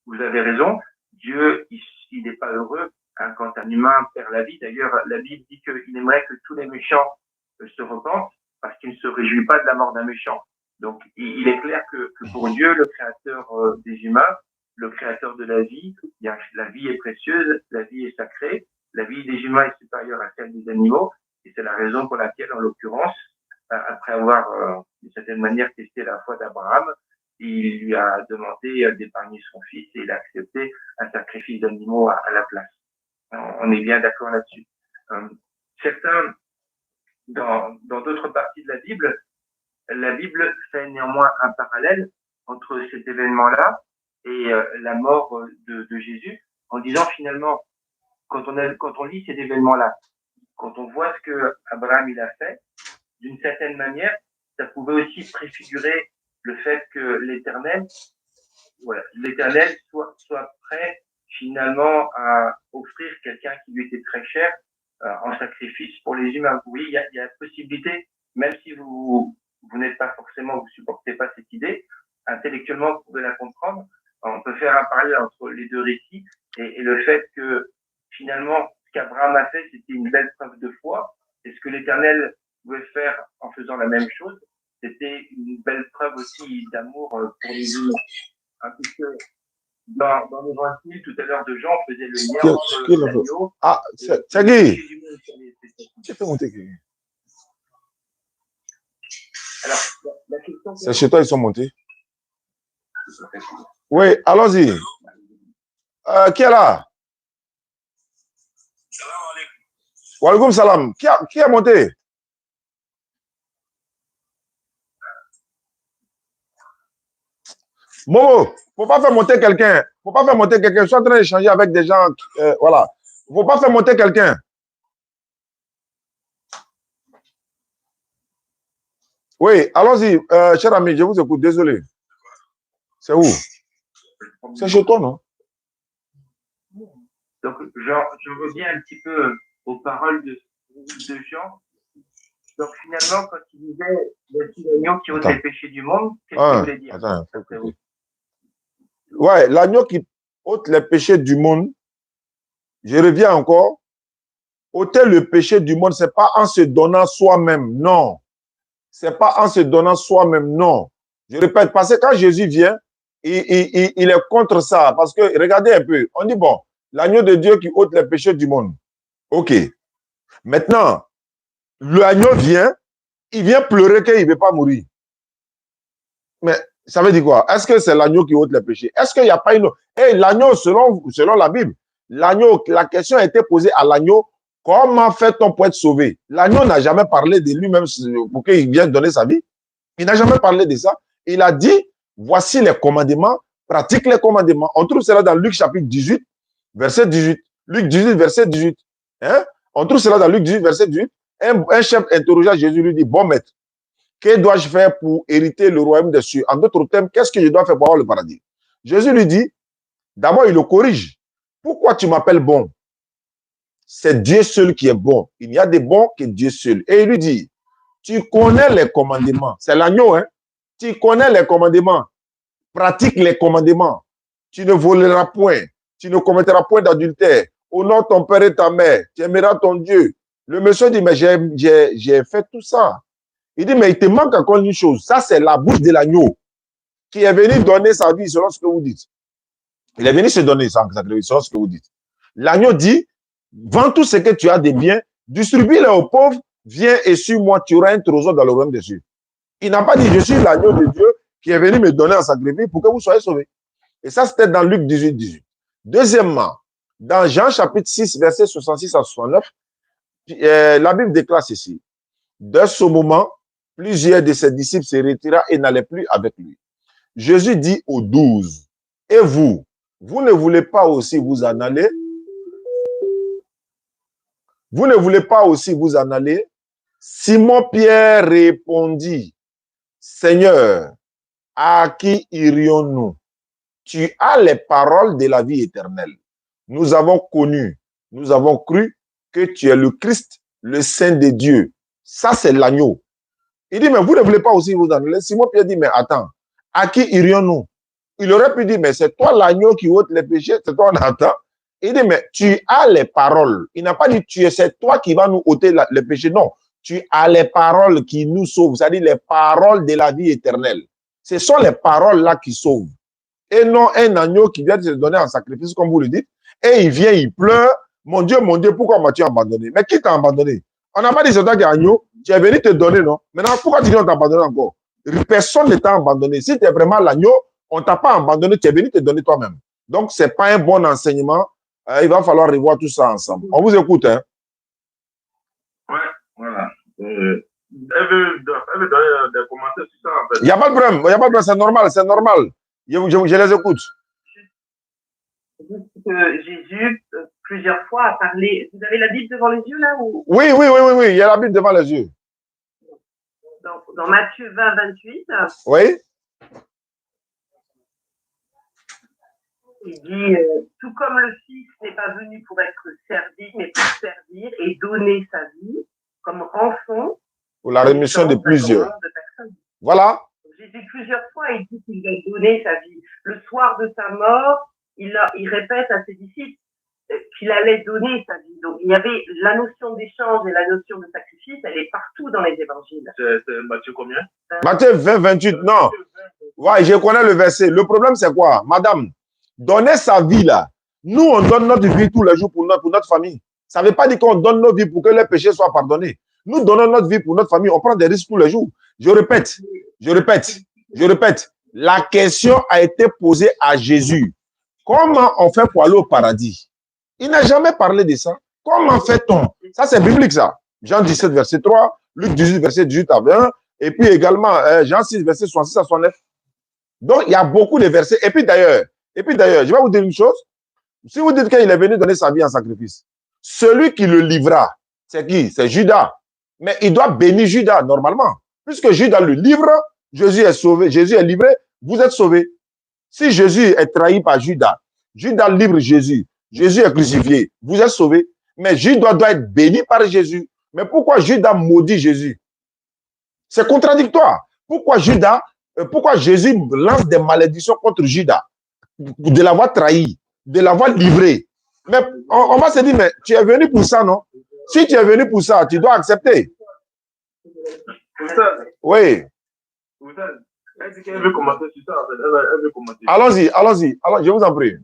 vous avez raison. Dieu, il n'est pas heureux quand un humain perd la vie. D'ailleurs, la Bible dit qu'il aimerait que tous les méchants se repentent parce qu'il ne se réjouit pas de la mort d'un méchant. Donc, il est clair que pour Dieu, le créateur des humains, le créateur de la vie est précieuse, la vie est sacrée, la vie des humains est supérieure à celle des animaux, et c'est la raison pour laquelle, en l'occurrence, après avoir, d'une certaine manière, testé la foi d'Abraham, il lui a demandé d'épargner son fils et il a accepté un sacrifice d'animaux à la place. On est bien d'accord là-dessus. Certains, dans d'autres parties de la Bible fait néanmoins un parallèle entre cet événement-là et la mort de Jésus, en disant finalement, quand on lit cet événement-là, quand on voit ce que Abraham il a fait, d'une certaine manière, ça pouvait aussi préfigurer le fait que l'Éternel soit prêt finalement à offrir quelqu'un qui lui était très cher en sacrifice pour les humains. Oui, il y a la possibilité, même si vous n'êtes pas forcément, vous supportez pas cette idée, intellectuellement vous pouvez la comprendre. On peut faire un parallèle entre les deux récits et le fait que finalement ce qu'Abraham a fait, c'était une belle preuve de foi. Et ce que l'Éternel pouvait faire en faisant la même chose, c'était une belle preuve aussi d'amour pour les humains. Puisque dans l'évangile tout à l'heure de Jean, on faisait le lien entre l'agneau. Ah, c'est Guy. Alors, la question. C'est chez toi, ils sont montés. Oui, allons-y. Qui est là? Wa alaikum salam. Qui est monté? Momo, faut pas faire monter quelqu'un. Faut pas faire monter quelqu'un. Je suis en train d'échanger avec des gens. Voilà. Faut pas faire monter quelqu'un. Oui, allons-y. Cher ami, je vous écoute. Désolé. C'est où? C'est chez toi, non? Donc, je reviens un petit peu aux paroles de Jean. Donc, finalement, quand il disait voici l'agneau qui ôte les péchés du monde, qu'est-ce qu'il voulait dire? Attends, ouais, l'agneau qui ôte les péchés du monde, je reviens encore. Ôter le péché du monde, ce n'est pas en se donnant soi-même, non. Ce n'est pas en se donnant soi-même, non. Je répète, parce que quand Jésus vient, il est contre ça. Parce que, regardez un peu, on dit, bon, l'agneau de Dieu qui ôte les péchés du monde. OK. Maintenant, l'agneau vient, il vient pleurer qu'il ne veut pas mourir. Mais ça veut dire quoi? Est-ce que c'est l'agneau qui ôte les péchés? Est-ce qu'il n'y a pas une... l'agneau, selon la Bible, l'agneau, la question a été posée à l'agneau Comment fait-on pour être sauvé? L'agneau n'a jamais parlé de lui-même pour qu'il vienne donner sa vie. Il n'a jamais parlé de ça. Il a dit, voici les commandements, pratique les commandements. On trouve cela dans Luc chapitre 18, verset 18. Luc 18, verset 18. Hein? On trouve cela dans Luc 18, verset 18. Un chef interrogea Jésus, lui dit, bon maître, que dois-je faire pour hériter le royaume des cieux? En d'autres termes, qu'est-ce que je dois faire pour avoir le paradis? Jésus lui dit, d'abord, il le corrige. Pourquoi tu m'appelles bon? C'est Dieu seul qui est bon. Il n'y a de bons que Dieu seul. Et il lui dit, tu connais les commandements. C'est l'agneau, hein? Tu connais les commandements. Pratique les commandements. Tu ne voleras point. Tu ne commettras point d'adultère. Honore ton père et ta mère. Tu aimeras ton Dieu. Le monsieur dit, mais j'ai fait tout ça. Il dit, mais il te manque encore une chose. Ça, c'est la bouche de l'agneau qui est venu donner sa vie selon ce que vous dites. Il est venu se donner selon ce que vous dites. L'agneau dit, vends tout ce que tu as de biens, distribue-les aux pauvres, viens et suis-moi, tu auras un trésor dans le royaume des cieux. Il n'a pas dit, je suis l'agneau de Dieu qui est venu me donner en sacrifice pour que vous soyez sauvés. Et ça, c'était dans Luc 18, 18. Deuxièmement, dans Jean chapitre 6, versets 66 à 69, la Bible déclare ceci. Dès ce moment, plusieurs de ses disciples se retirèrent et n'allaient plus avec lui. Jésus dit aux 12, et vous, vous ne voulez pas aussi vous en aller? Vous ne voulez pas aussi vous en aller? Simon-Pierre répondit, Seigneur, à qui irions-nous? Tu as les paroles de la vie éternelle. Nous avons connu, nous avons cru que tu es le Christ, le Saint de Dieu. Ça, c'est l'agneau. Il dit, mais vous ne voulez pas aussi vous en aller? Simon-Pierre dit, mais attends, à qui irions-nous? Il aurait pu dire, mais c'est toi l'agneau qui ôte les péchés, c'est toi on attend. Il dit, mais tu as les paroles. Il n'a pas dit, c'est toi qui vas nous ôter les péchés. Non, tu as les paroles qui nous sauvent, c'est-à-dire les paroles de la vie éternelle. Ce sont les paroles là qui sauvent. Et non un agneau qui vient de se donner en sacrifice, comme vous le dites, et il vient, il pleure. Mon Dieu, pourquoi m'as-tu abandonné? Mais qui t'a abandonné? On n'a pas dit c'est toi qui es agneau, tu es venu te donner, non? Maintenant, pourquoi tu dis on t'a abandonné encore? Personne ne t'a abandonné. Si tu es vraiment l'agneau, on ne t'a pas abandonné, tu es venu te donner toi-même. Donc, ce n'est pas un bon enseignement. Il va falloir revoir tout ça ensemble. On vous écoute, hein? Ouais, voilà. Elle veut donner des commentaires sur ça, en fait. Il n'y a pas de problème, c'est normal, c'est normal. Je les écoute. Jésus, plusieurs fois, a parlé. Vous avez la Bible devant les yeux, là ou... Oui, il y a la Bible devant les yeux. Dans Matthieu 20, 28. Oui. Il dit, tout comme le Fils n'est pas venu pour être servi, mais pour servir et donner sa vie comme rançon pour la rémission de plusieurs. Voilà. Jésus, plusieurs fois, il dit qu'il va donner sa vie. Le soir de sa mort, il répète à ses disciples qu'il allait donner sa vie. Donc, il y avait la notion d'échange et la notion de sacrifice, elle est partout dans les évangiles. C'est Matthieu combien? Matthieu 20, 28, non. Ouais, je connais le verset. Le problème, c'est quoi? Madame, donner sa vie là. Nous, on donne notre vie tous les jours pour notre famille. Ça ne veut pas dire qu'on donne nos vies pour que les péchés soient pardonnés. Nous donnons notre vie pour notre famille. On prend des risques tous les jours. Je répète. La question a été posée à Jésus. Comment on fait pour aller au paradis? Il n'a jamais parlé de ça. Comment fait-on? Ça, c'est biblique, ça. Jean 17, verset 3, Luc 18, verset 18 à 20, et puis également Jean 6, verset 66 à 69. Donc, il y a beaucoup de versets. Et puis d'ailleurs, je vais vous dire une chose. Si vous dites qu'il est venu donner sa vie en sacrifice, celui qui le livra, c'est qui? C'est Judas. Mais il doit bénir Judas, normalement. Puisque Judas le livre, Jésus est sauvé, Jésus est livré, vous êtes sauvés. Si Jésus est trahi par Judas, Judas livre Jésus, Jésus est crucifié, vous êtes sauvés. Mais Judas doit être béni par Jésus. Mais pourquoi Judas maudit Jésus? C'est contradictoire. Pourquoi Jésus lance des malédictions contre Judas? De l'avoir trahi, de l'avoir livré. Mais on va se dire, mais tu es venu pour ça, non? Si tu es venu pour ça, tu dois accepter. Oui. Elle dit qu'elle veut commenter sur ça, en fait. Elle veut commenter. Allons-y, je vous en prie.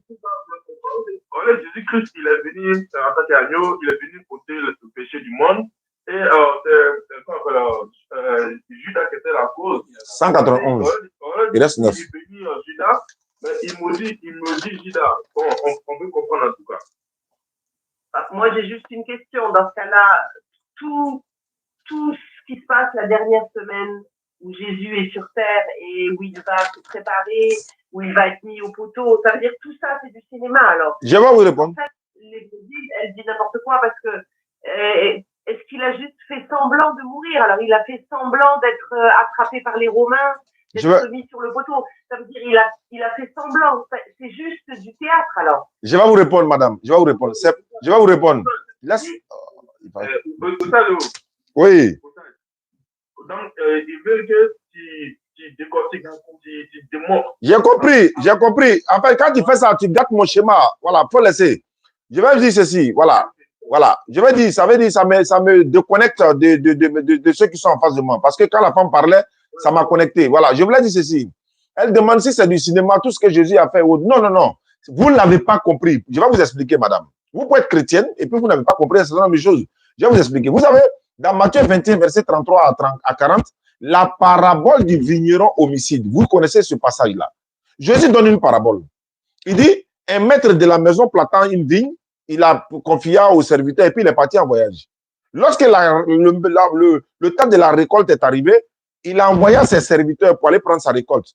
Jésus-Christ, il est venu en tant qu'agneau, il est venu ôter le péché du monde. Et Judas qui était la cause. 191. Il reste 9. Il est venu Judas, mais il maudit Judas. On veut comprendre en tout cas. Moi, j'ai juste une question. Dans ce cas-là, tout ce qui se passe la dernière semaine où Jésus est sur terre et où il va se préparer, où il va être mis au poteau, ça veut dire tout ça, c'est du cinéma alors. Je vais vous répondre. En fait, elle dit n'importe quoi parce que est-ce qu'il a juste fait semblant de mourir? Alors, il a fait semblant d'être attrapé par les Romains, d'être mis sur le poteau. Ça veut dire il a fait semblant. C'est juste du théâtre, alors. Je vais vous répondre, madame. Je vais vous répondre. Je vais vous répondre. Laisse... Oui. Donc, il veut que tu décortiques, tu démontres. J'ai compris, j'ai compris. En fait, quand tu fais ça, tu gâtes mon schéma. Voilà, faut laisser. Je vais dire ceci, voilà. Voilà, je vais dire, ça veut dire, ça me déconnecte de ceux qui sont en face de moi. Parce que quand la femme parlait, ça m'a connecté. Voilà, je voulais dire ceci. Elle demande si c'est du cinéma, tout ce que Jésus a fait. Non, non, non. Vous ne l'avez pas compris. Je vais vous expliquer, madame. Vous pouvez être chrétienne et puis vous n'avez pas compris un certain nombre de choses. Je vais vous expliquer. Vous savez, dans Matthieu 21, verset 33 à 40, la parabole du vigneron homicide. Vous connaissez ce passage-là. Jésus donne une parabole. Il dit, un maître de la maison plantant une vigne, il a confié au serviteur et puis il est parti en voyage. Lorsque le temps de la récolte est arrivé, il a envoyé ses serviteurs pour aller prendre sa récolte.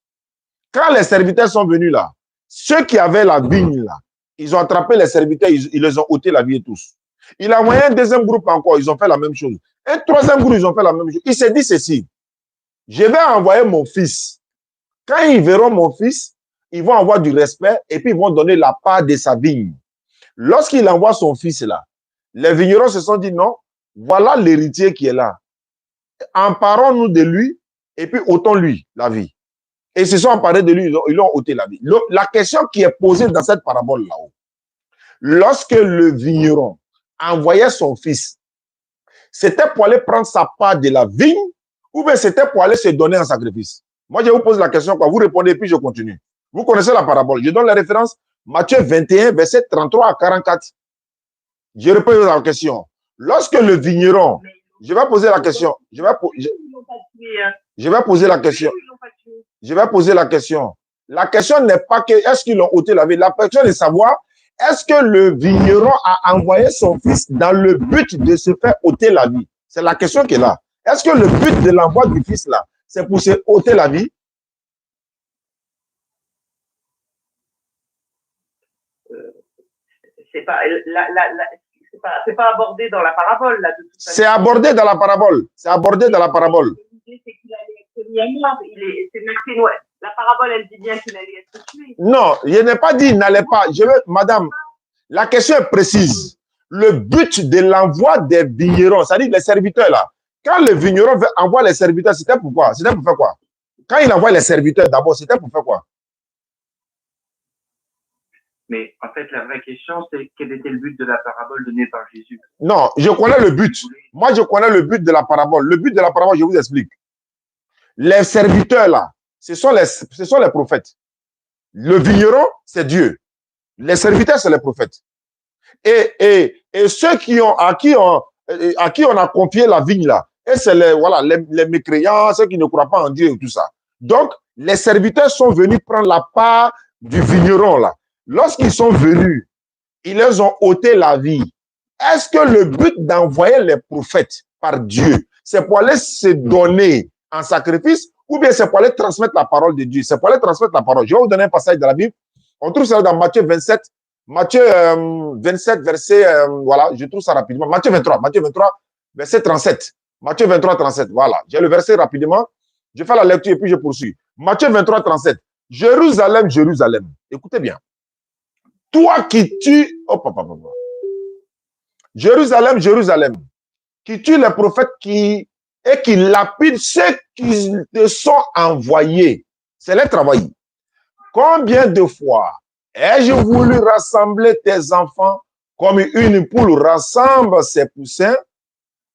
Quand les serviteurs sont venus là, ceux qui avaient la vigne là, ils ont attrapé les serviteurs, ils les ont ôté la vigne tous. Il a envoyé un deuxième groupe encore, ils ont fait la même chose. Un troisième groupe, ils ont fait la même chose. Il s'est dit ceci, je vais envoyer mon fils. Quand ils verront mon fils, ils vont avoir du respect et puis ils vont donner la part de sa vigne. Lorsqu'il envoie son fils là, les vignerons se sont dit non, voilà l'héritier qui est là. Emparons-nous de lui et puis ôtons-lui la vie. Et ils se sont emparés de lui, ils l'ont ôté la vie. La question qui est posée dans cette parabole là-haut, lorsque le vigneron envoyait son fils, c'était pour aller prendre sa part de la vigne ou bien c'était pour aller se donner en sacrifice? Moi, je vous pose la question, quoi. Vous répondez puis je continue. Vous connaissez la parabole. Je donne la référence. Matthieu 21, verset 33 à 44. Je réponds à la question. Lorsque le vigneron, je vais poser la question. Je vais poser la question. Je vais poser la question. La question n'est pas que est-ce qu'ils l'ont ôté la vie. La question est de savoir est-ce que le vigneron a envoyé son fils dans le but de se faire ôter la vie? C'est la question qui est là. Est-ce que le but de l'envoi du fils là, c'est pour se ôter la vie? C'est pas abordé dans la parabole là. C'est abordé dans la parabole. C'est abordé dans la parabole. La parabole, elle dit bien qu'il allait être tué. Non, je n'ai pas dit il n'allait pas. Madame, la question est précise. Le but de l'envoi des vignerons, c'est-à-dire les serviteurs là. Quand le vigneron envoie les serviteurs, c'était pour quoi? C'était pour faire quoi? Quand il envoie les serviteurs d'abord, c'était pour faire quoi? Mais en fait, la vraie question, c'est quel était le but de la parabole donnée par Jésus? Non, je connais le but. Moi, je connais le but de la parabole. Le but de la parabole, je vous explique. Les serviteurs, là, ce sont les prophètes. Le vigneron, c'est Dieu. Les serviteurs, c'est les prophètes. Et ceux à qui on a confié la vigne, là, et c'est les mécréants, ceux qui ne croient pas en Dieu et tout ça. Donc, les serviteurs sont venus prendre la part du vigneron, là. Lorsqu'ils sont venus, ils leur ont ôté la vie. Est-ce que le but d'envoyer les prophètes par Dieu, c'est pour aller se donner en sacrifice ou bien c'est pour aller transmettre la parole de Dieu? C'est pour aller transmettre la parole. Je vais vous donner un passage de la Bible. On trouve ça dans Matthieu 27. Matthieu 27, verset, voilà, je trouve ça rapidement. Matthieu 23, verset 37. Matthieu 23, 37, voilà. J'ai le verset rapidement. Je fais la lecture et puis je poursuis. Matthieu 23, 37. Jérusalem, Jérusalem. Écoutez bien. Toi qui tues, Jérusalem, Jérusalem, qui tue les prophètes et qui lapide ceux qui te sont envoyés. C'est les travail. Combien de fois ai-je voulu rassembler tes enfants comme une poule rassemble ses poussins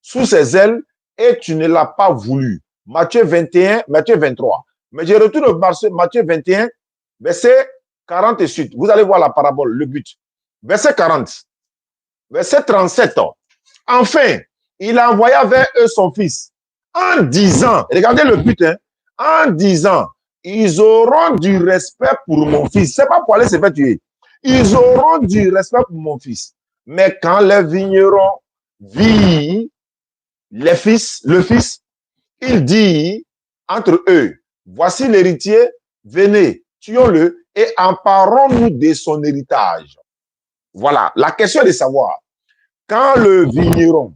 sous ses ailes et tu ne l'as pas voulu. Matthieu 21, Matthieu 23. Mais je retourne au Matthieu 21, verset 40 et suite. Vous allez voir la parabole, le but. Verset 40. Verset 37. Enfin, il a envoyé vers eux son fils en disant, regardez le but, hein, en disant, ils auront du respect pour mon fils. C'est pas pour aller se faire tuer. Ils auront du respect pour mon fils. Mais quand les vignerons vit le fils, il dit entre eux, voici l'héritier, venez, tuons-le et emparons-nous de son héritage. Voilà, la question est de savoir, quand le vigneron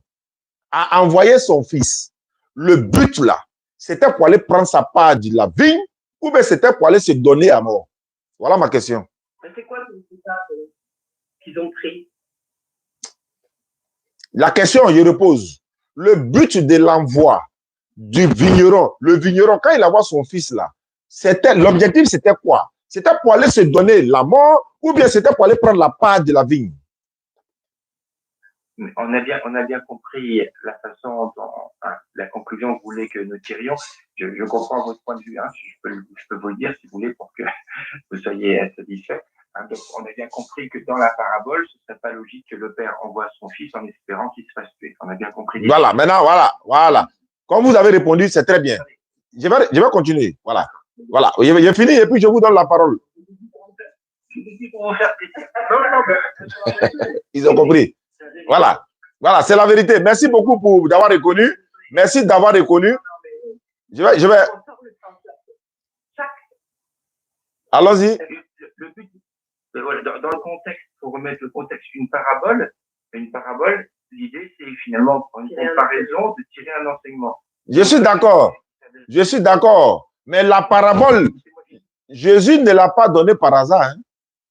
a envoyé son fils, le but là, c'était pour aller prendre sa part de la vigne ou bien c'était pour aller se donner à mort? Voilà ma question. Mais c'est quoi ce résultat qu'ils ont pris? La question, je repose. Le but de l'envoi du vigneron, le vigneron, quand il envoie son fils là, l'objectif c'était quoi? C'était pour aller se donner la mort ou bien c'était pour aller prendre la part de la vigne? On a bien compris la façon dont la conclusion que vous voulez que nous tirions. Je comprends votre point de vue. Hein. Je peux vous le dire si vous voulez pour que vous soyez satisfait. Hein, donc, on a bien compris que dans la parabole, ce serait pas logique que le père envoie son fils en espérant qu'il se fasse tuer. On a bien compris. Voilà, maintenant, voilà. Comme vous avez répondu, c'est très bien. Je vais continuer. Voilà. J'ai fini et puis je vous donne la parole. Ils ont compris. Voilà, c'est la vérité. Merci beaucoup d'avoir reconnu. Merci d'avoir reconnu. Je vais. Allons-y. Le but, dans le contexte, pour remettre le contexte, une parabole, l'idée, c'est finalement une comparaison, de tirer un enseignement. Je suis d'accord. Mais la parabole, Jésus ne l'a pas donnée par hasard. Hein.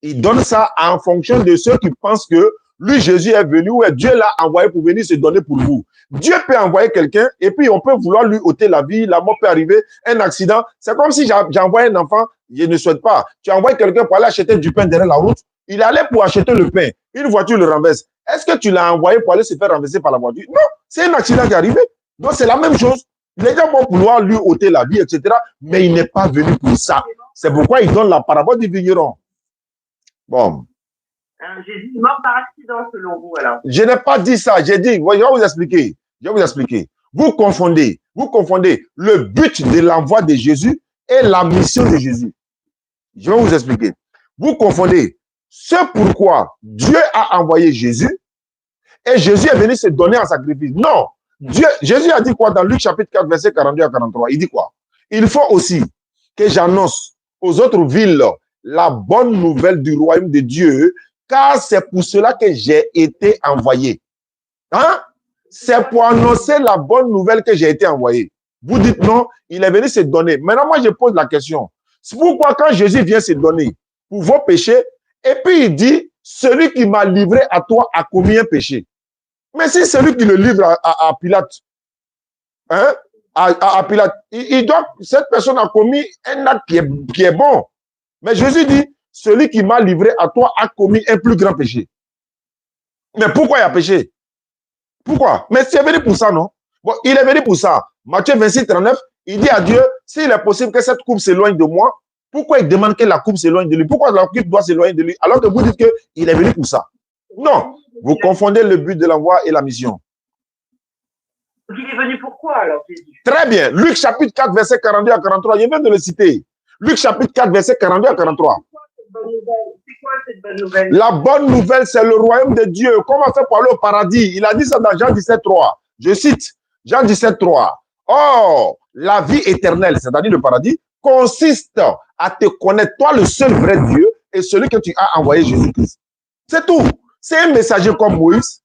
Il donne ça en fonction de ceux qui pensent que lui, Jésus est venu, ou Dieu l'a envoyé pour venir se donner pour vous. Dieu peut envoyer quelqu'un et puis on peut vouloir lui ôter la vie, la mort peut arriver, un accident. C'est comme si j'envoie un enfant, je ne souhaite pas. Tu envoies quelqu'un pour aller acheter du pain derrière la route, il allait pour acheter le pain. Une voiture le renverse. Est-ce que tu l'as envoyé pour aller se faire renverser par la voiture? Non, c'est un accident qui est arrivé. Donc c'est la même chose. Les gens vont vouloir lui ôter la vie, etc. Mais il n'est pas venu pour ça. C'est pourquoi il donne la parabole du vigneron. Bon. Jésus est mort par accident, selon vous, alors. Je n'ai pas dit ça. J'ai dit, je vais vous expliquer. Vous confondez le but de l'envoi de Jésus et la mission de Jésus. Je vais vous expliquer. Vous confondez ce pourquoi Dieu a envoyé Jésus et Jésus est venu se donner en sacrifice. Non. Jésus a dit quoi dans Luc chapitre 4, verset 42 à 43? Il dit quoi? Il faut aussi que j'annonce aux autres villes la bonne nouvelle du royaume de Dieu, car c'est pour cela que j'ai été envoyé. Hein? C'est pour annoncer la bonne nouvelle que j'ai été envoyé. Vous dites non, il est venu se donner. Maintenant, moi, je pose la question. C'est pourquoi quand Jésus vient se donner pour vos péchés, et puis il dit, celui qui m'a livré à toi a commis un péché. Mais si celui qui le livre à Pilate, hein, à Pilate, cette personne a commis un acte qui est bon. Mais Jésus dit, celui qui m'a livré à toi a commis un plus grand péché. Mais pourquoi il a péché? Pourquoi? Mais c'est venu pour ça, non? Bon, il est venu pour ça. Matthieu 26, 39, il dit à Dieu, s'il est possible que cette coupe s'éloigne de moi, pourquoi il demande que la coupe s'éloigne de lui? Pourquoi la coupe doit s'éloigner de lui? Alors que vous dites qu'il est venu pour ça. Non, vous confondez le but de l'envoi et la mission. Donc il est venu pourquoi alors, Jésus? Très bien. Luc chapitre 4, verset 42 à 43, je viens de le citer. Luc chapitre 4, verset 42 à 43. C'est quoi cette bonne nouvelle? La bonne nouvelle, c'est le royaume de Dieu. Comment faire pour aller au paradis? Il a dit ça dans Jean 17, 3. Je cite Jean 17, 3. Or, la vie éternelle, c'est-à-dire le paradis, consiste à te connaître, toi le seul vrai Dieu et celui que tu as envoyé, Jésus-Christ. C'est tout. C'est un messager comme Moïse.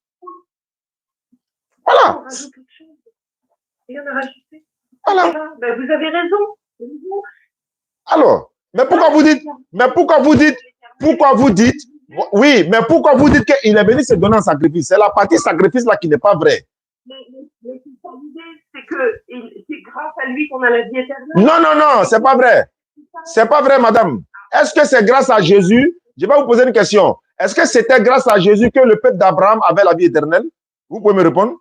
Voilà. Il y en a rajouté. Voilà. Ben, vous avez raison. Alors, mais pourquoi vous dites, oui, mais pourquoi vous dites qu'il est venu se donner en sacrifice? C'est la partie sacrifice là qui n'est pas vraie. Mais c'est que c'est grâce à lui qu'on a la vie éternelle. Non, c'est pas vrai. C'est pas vrai, madame. Est-ce que c'est grâce à Jésus? Je vais vous poser une question. Est-ce que c'était grâce à Jésus que le peuple d'Abraham avait la vie éternelle? Vous pouvez me répondre?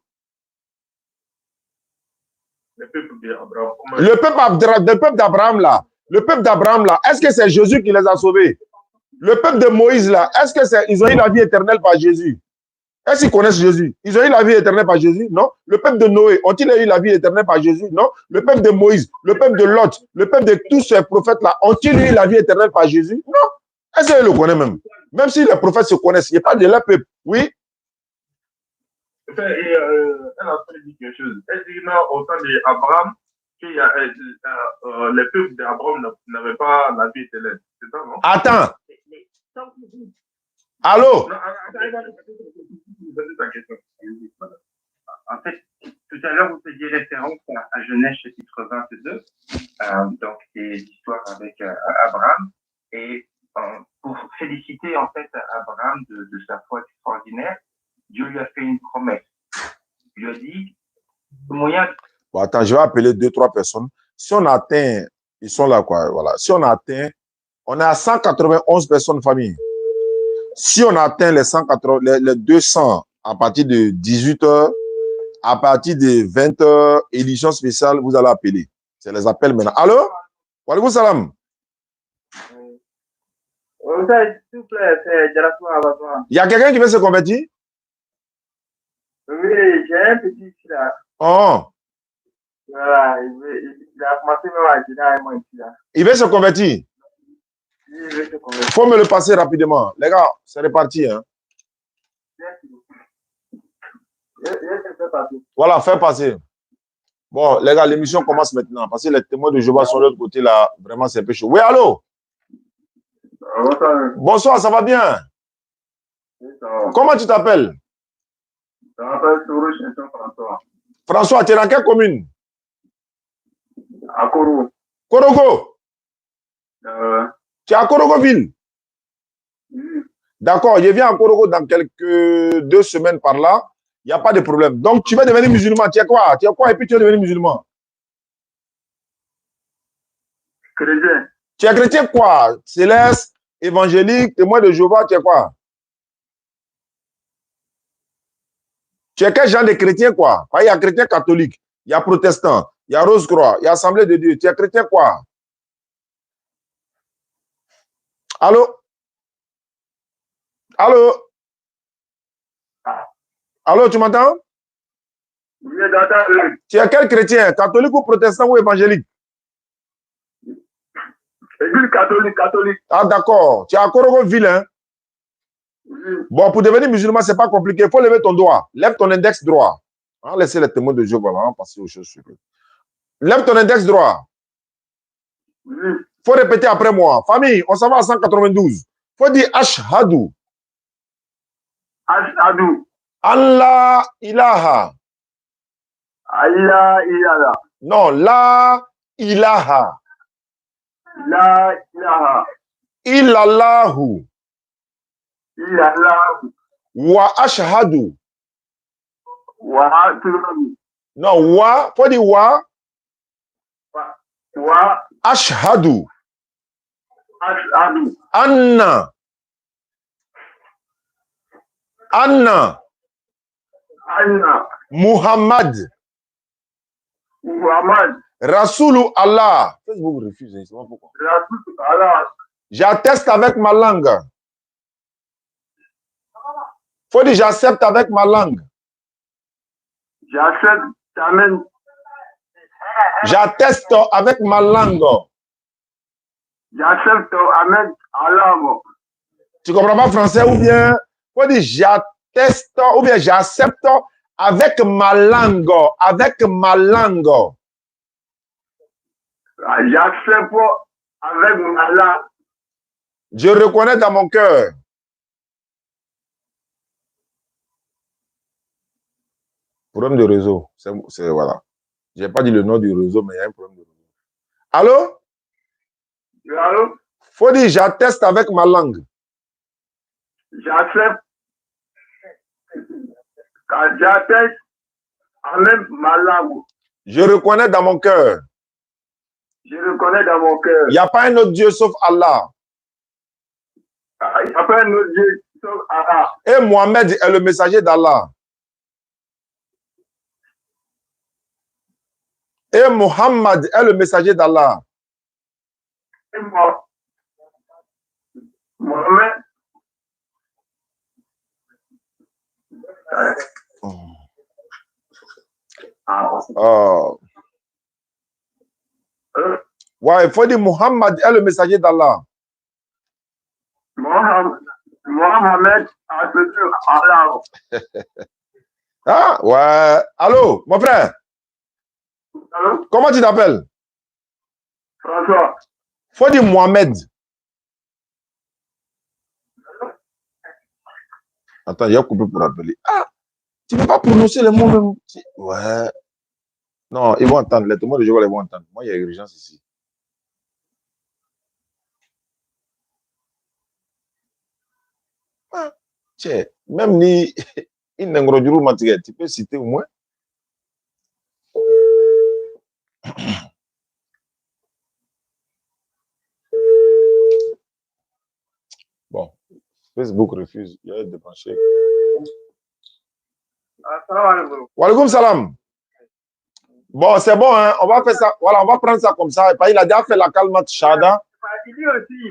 Le peuple d'Abraham là, est-ce que c'est Jésus qui les a sauvés? Le peuple de Moïse là, est-ce que ils ont eu la vie éternelle par Jésus? Est-ce qu'ils connaissent Jésus? Ils ont eu la vie éternelle par Jésus? Non. Le peuple de Noé, ont-ils eu la vie éternelle par Jésus? Non. Le peuple de Moïse, le peuple de Lot, le peuple de tous ces prophètes-là, ont-ils eu la vie éternelle par Jésus? Non. Est-ce qu'ils le connaissent même? Même si les prophètes se connaissent, il n'y a pas de leur peuple. Oui. elle a dit quelque chose. Elle dit non, au temps d'Abraham, les peuples d'Abraham n'avaient pas la vie éternelle. C'est ça, non? Attends. Allô? Non, ta question. En fait, tout à l'heure, vous faisiez référence à Genèse chapitre 22, donc c'est l'histoire avec Abraham, et pour féliciter en fait Abraham de sa foi extraordinaire, Dieu lui a fait une promesse. Il lui a dit, moyen. Bon, attends, je vais appeler 2-3 personnes. Si on atteint, ils sont là quoi, voilà. Si on atteint, on est à 191 personnes famille. Si on atteint les 180, les 200 à partir de 18h, à partir de 20h, édition spéciale, vous allez appeler. C'est les appels maintenant. Allô? Wa alaikum salam. S'il vous plaît, c'est Jarasma Abasma. Il y a quelqu'un qui veut se convertir? Oui, j'ai un petit ici là. Oh. Voilà, il a commencé même à dîner avec moi ici là. Il veut se convertir? Il veut se convertir. Il faut me le passer rapidement. Les gars, c'est reparti. Hein. Voilà, faire passer. Bon, les gars, l'émission commence maintenant. Parce que les témoins de Jéhovah sont de l'autre côté là. Vraiment, c'est un peu chaud. Oui, allô? Bonsoir, ça va bien? Comment tu t'appelles? Je m'appelle François. François, tu es dans quelle commune? À Koro. Korogo? Tu es à Korogoville? D'accord, je viens à Korogo dans quelques 2 semaines par là. Il n'y a pas de problème. Donc, tu vas devenir musulman. Tu es quoi? Tu es quoi? Et puis tu vas devenir musulman? Chrétien. Tu es chrétien quoi? Céleste, évangélique, témoin de Jéhovah, tu es quoi? Tu es quel genre de chrétien quoi? Il y a chrétien catholique, il y a protestant, il y a Rose-Croix, il y a Assemblée de Dieu. Tu es chrétien quoi? Allô? Allô? Allô, tu m'entends? Oui, j'entends. Tu es quel chrétien? Catholique ou protestant ou évangélique? Église catholique. Ah d'accord. Tu es à Korogoville, hein? Bon, pour devenir musulman, c'est pas compliqué. Il faut lever ton doigt. Lève ton index droit. On va laisser les témoins de Jéhovah. On va passer aux choses suivantes. Lève ton index droit. Il faut répéter après moi. Famille, on s'en va à 192. Il faut dire Ashhadu. Ashhadu. Allah ilaha. Allah ilaha. Non, la ilaha. La ilaha. Illallahu. Illallahu. Wa ashhadu. Wa ashhadu. Non, wa, faut dire wa. Wa Ashhadu. ashhadu. Anna. Anna. Anna. Muhammad. Muhammad. Rasoulou Allah. Facebook refuse, je ne sais pas pourquoi. Rasoul Allah. J'atteste avec ma langue. Faut dire j'accepte avec ma langue. J'accepte ta main. J'atteste avec ma langue. J'accepte avec Allah. Tu comprends pas français ou bien? Faut dire j'atteste ou bien j'accepte avec ma langue. Avec ma langue. J'accepte avec ma langue. Je reconnais dans mon cœur. Problème de réseau. C'est voilà. Je n'ai pas dit le nom du réseau, mais il y a un problème de réseau. Allô? Allô? Faut dire j'atteste avec ma langue. J'accepte. J'atteste avec ma langue. Je reconnais dans mon cœur. Je reconnais dans mon cœur. Il n'y a pas un autre Dieu sauf Allah. Il n'y a pas un autre Dieu sauf Allah. Et Mohamed est le messager d'Allah. Et Muhammad est le messager d'Allah. Et Mohamed. Oh. Ouais, il faut dire Muhammad est le messager d'Allah. Mohamed a Allah. Ah, ouais. Allô, mon frère. Allô? Comment tu t'appelles? François. Faut dire Mohamed. Attends, il y a coupé pour appeler. Ah, tu ne peux pas prononcer les mots même. Ouais. Non, ils vont entendre. Les témoins de Jéhovah, ils vont entendre. Moi, il y a urgence ici. Ah, tiens, même ni il n'est tu peux citer au moins. Bon, Facebook refuse. Il y a débranché. Wa alaikum salam. Bon, c'est bon, hein? On va faire ça. Voilà, on va prendre ça comme ça. Il a déjà fait la calmate Shada. Il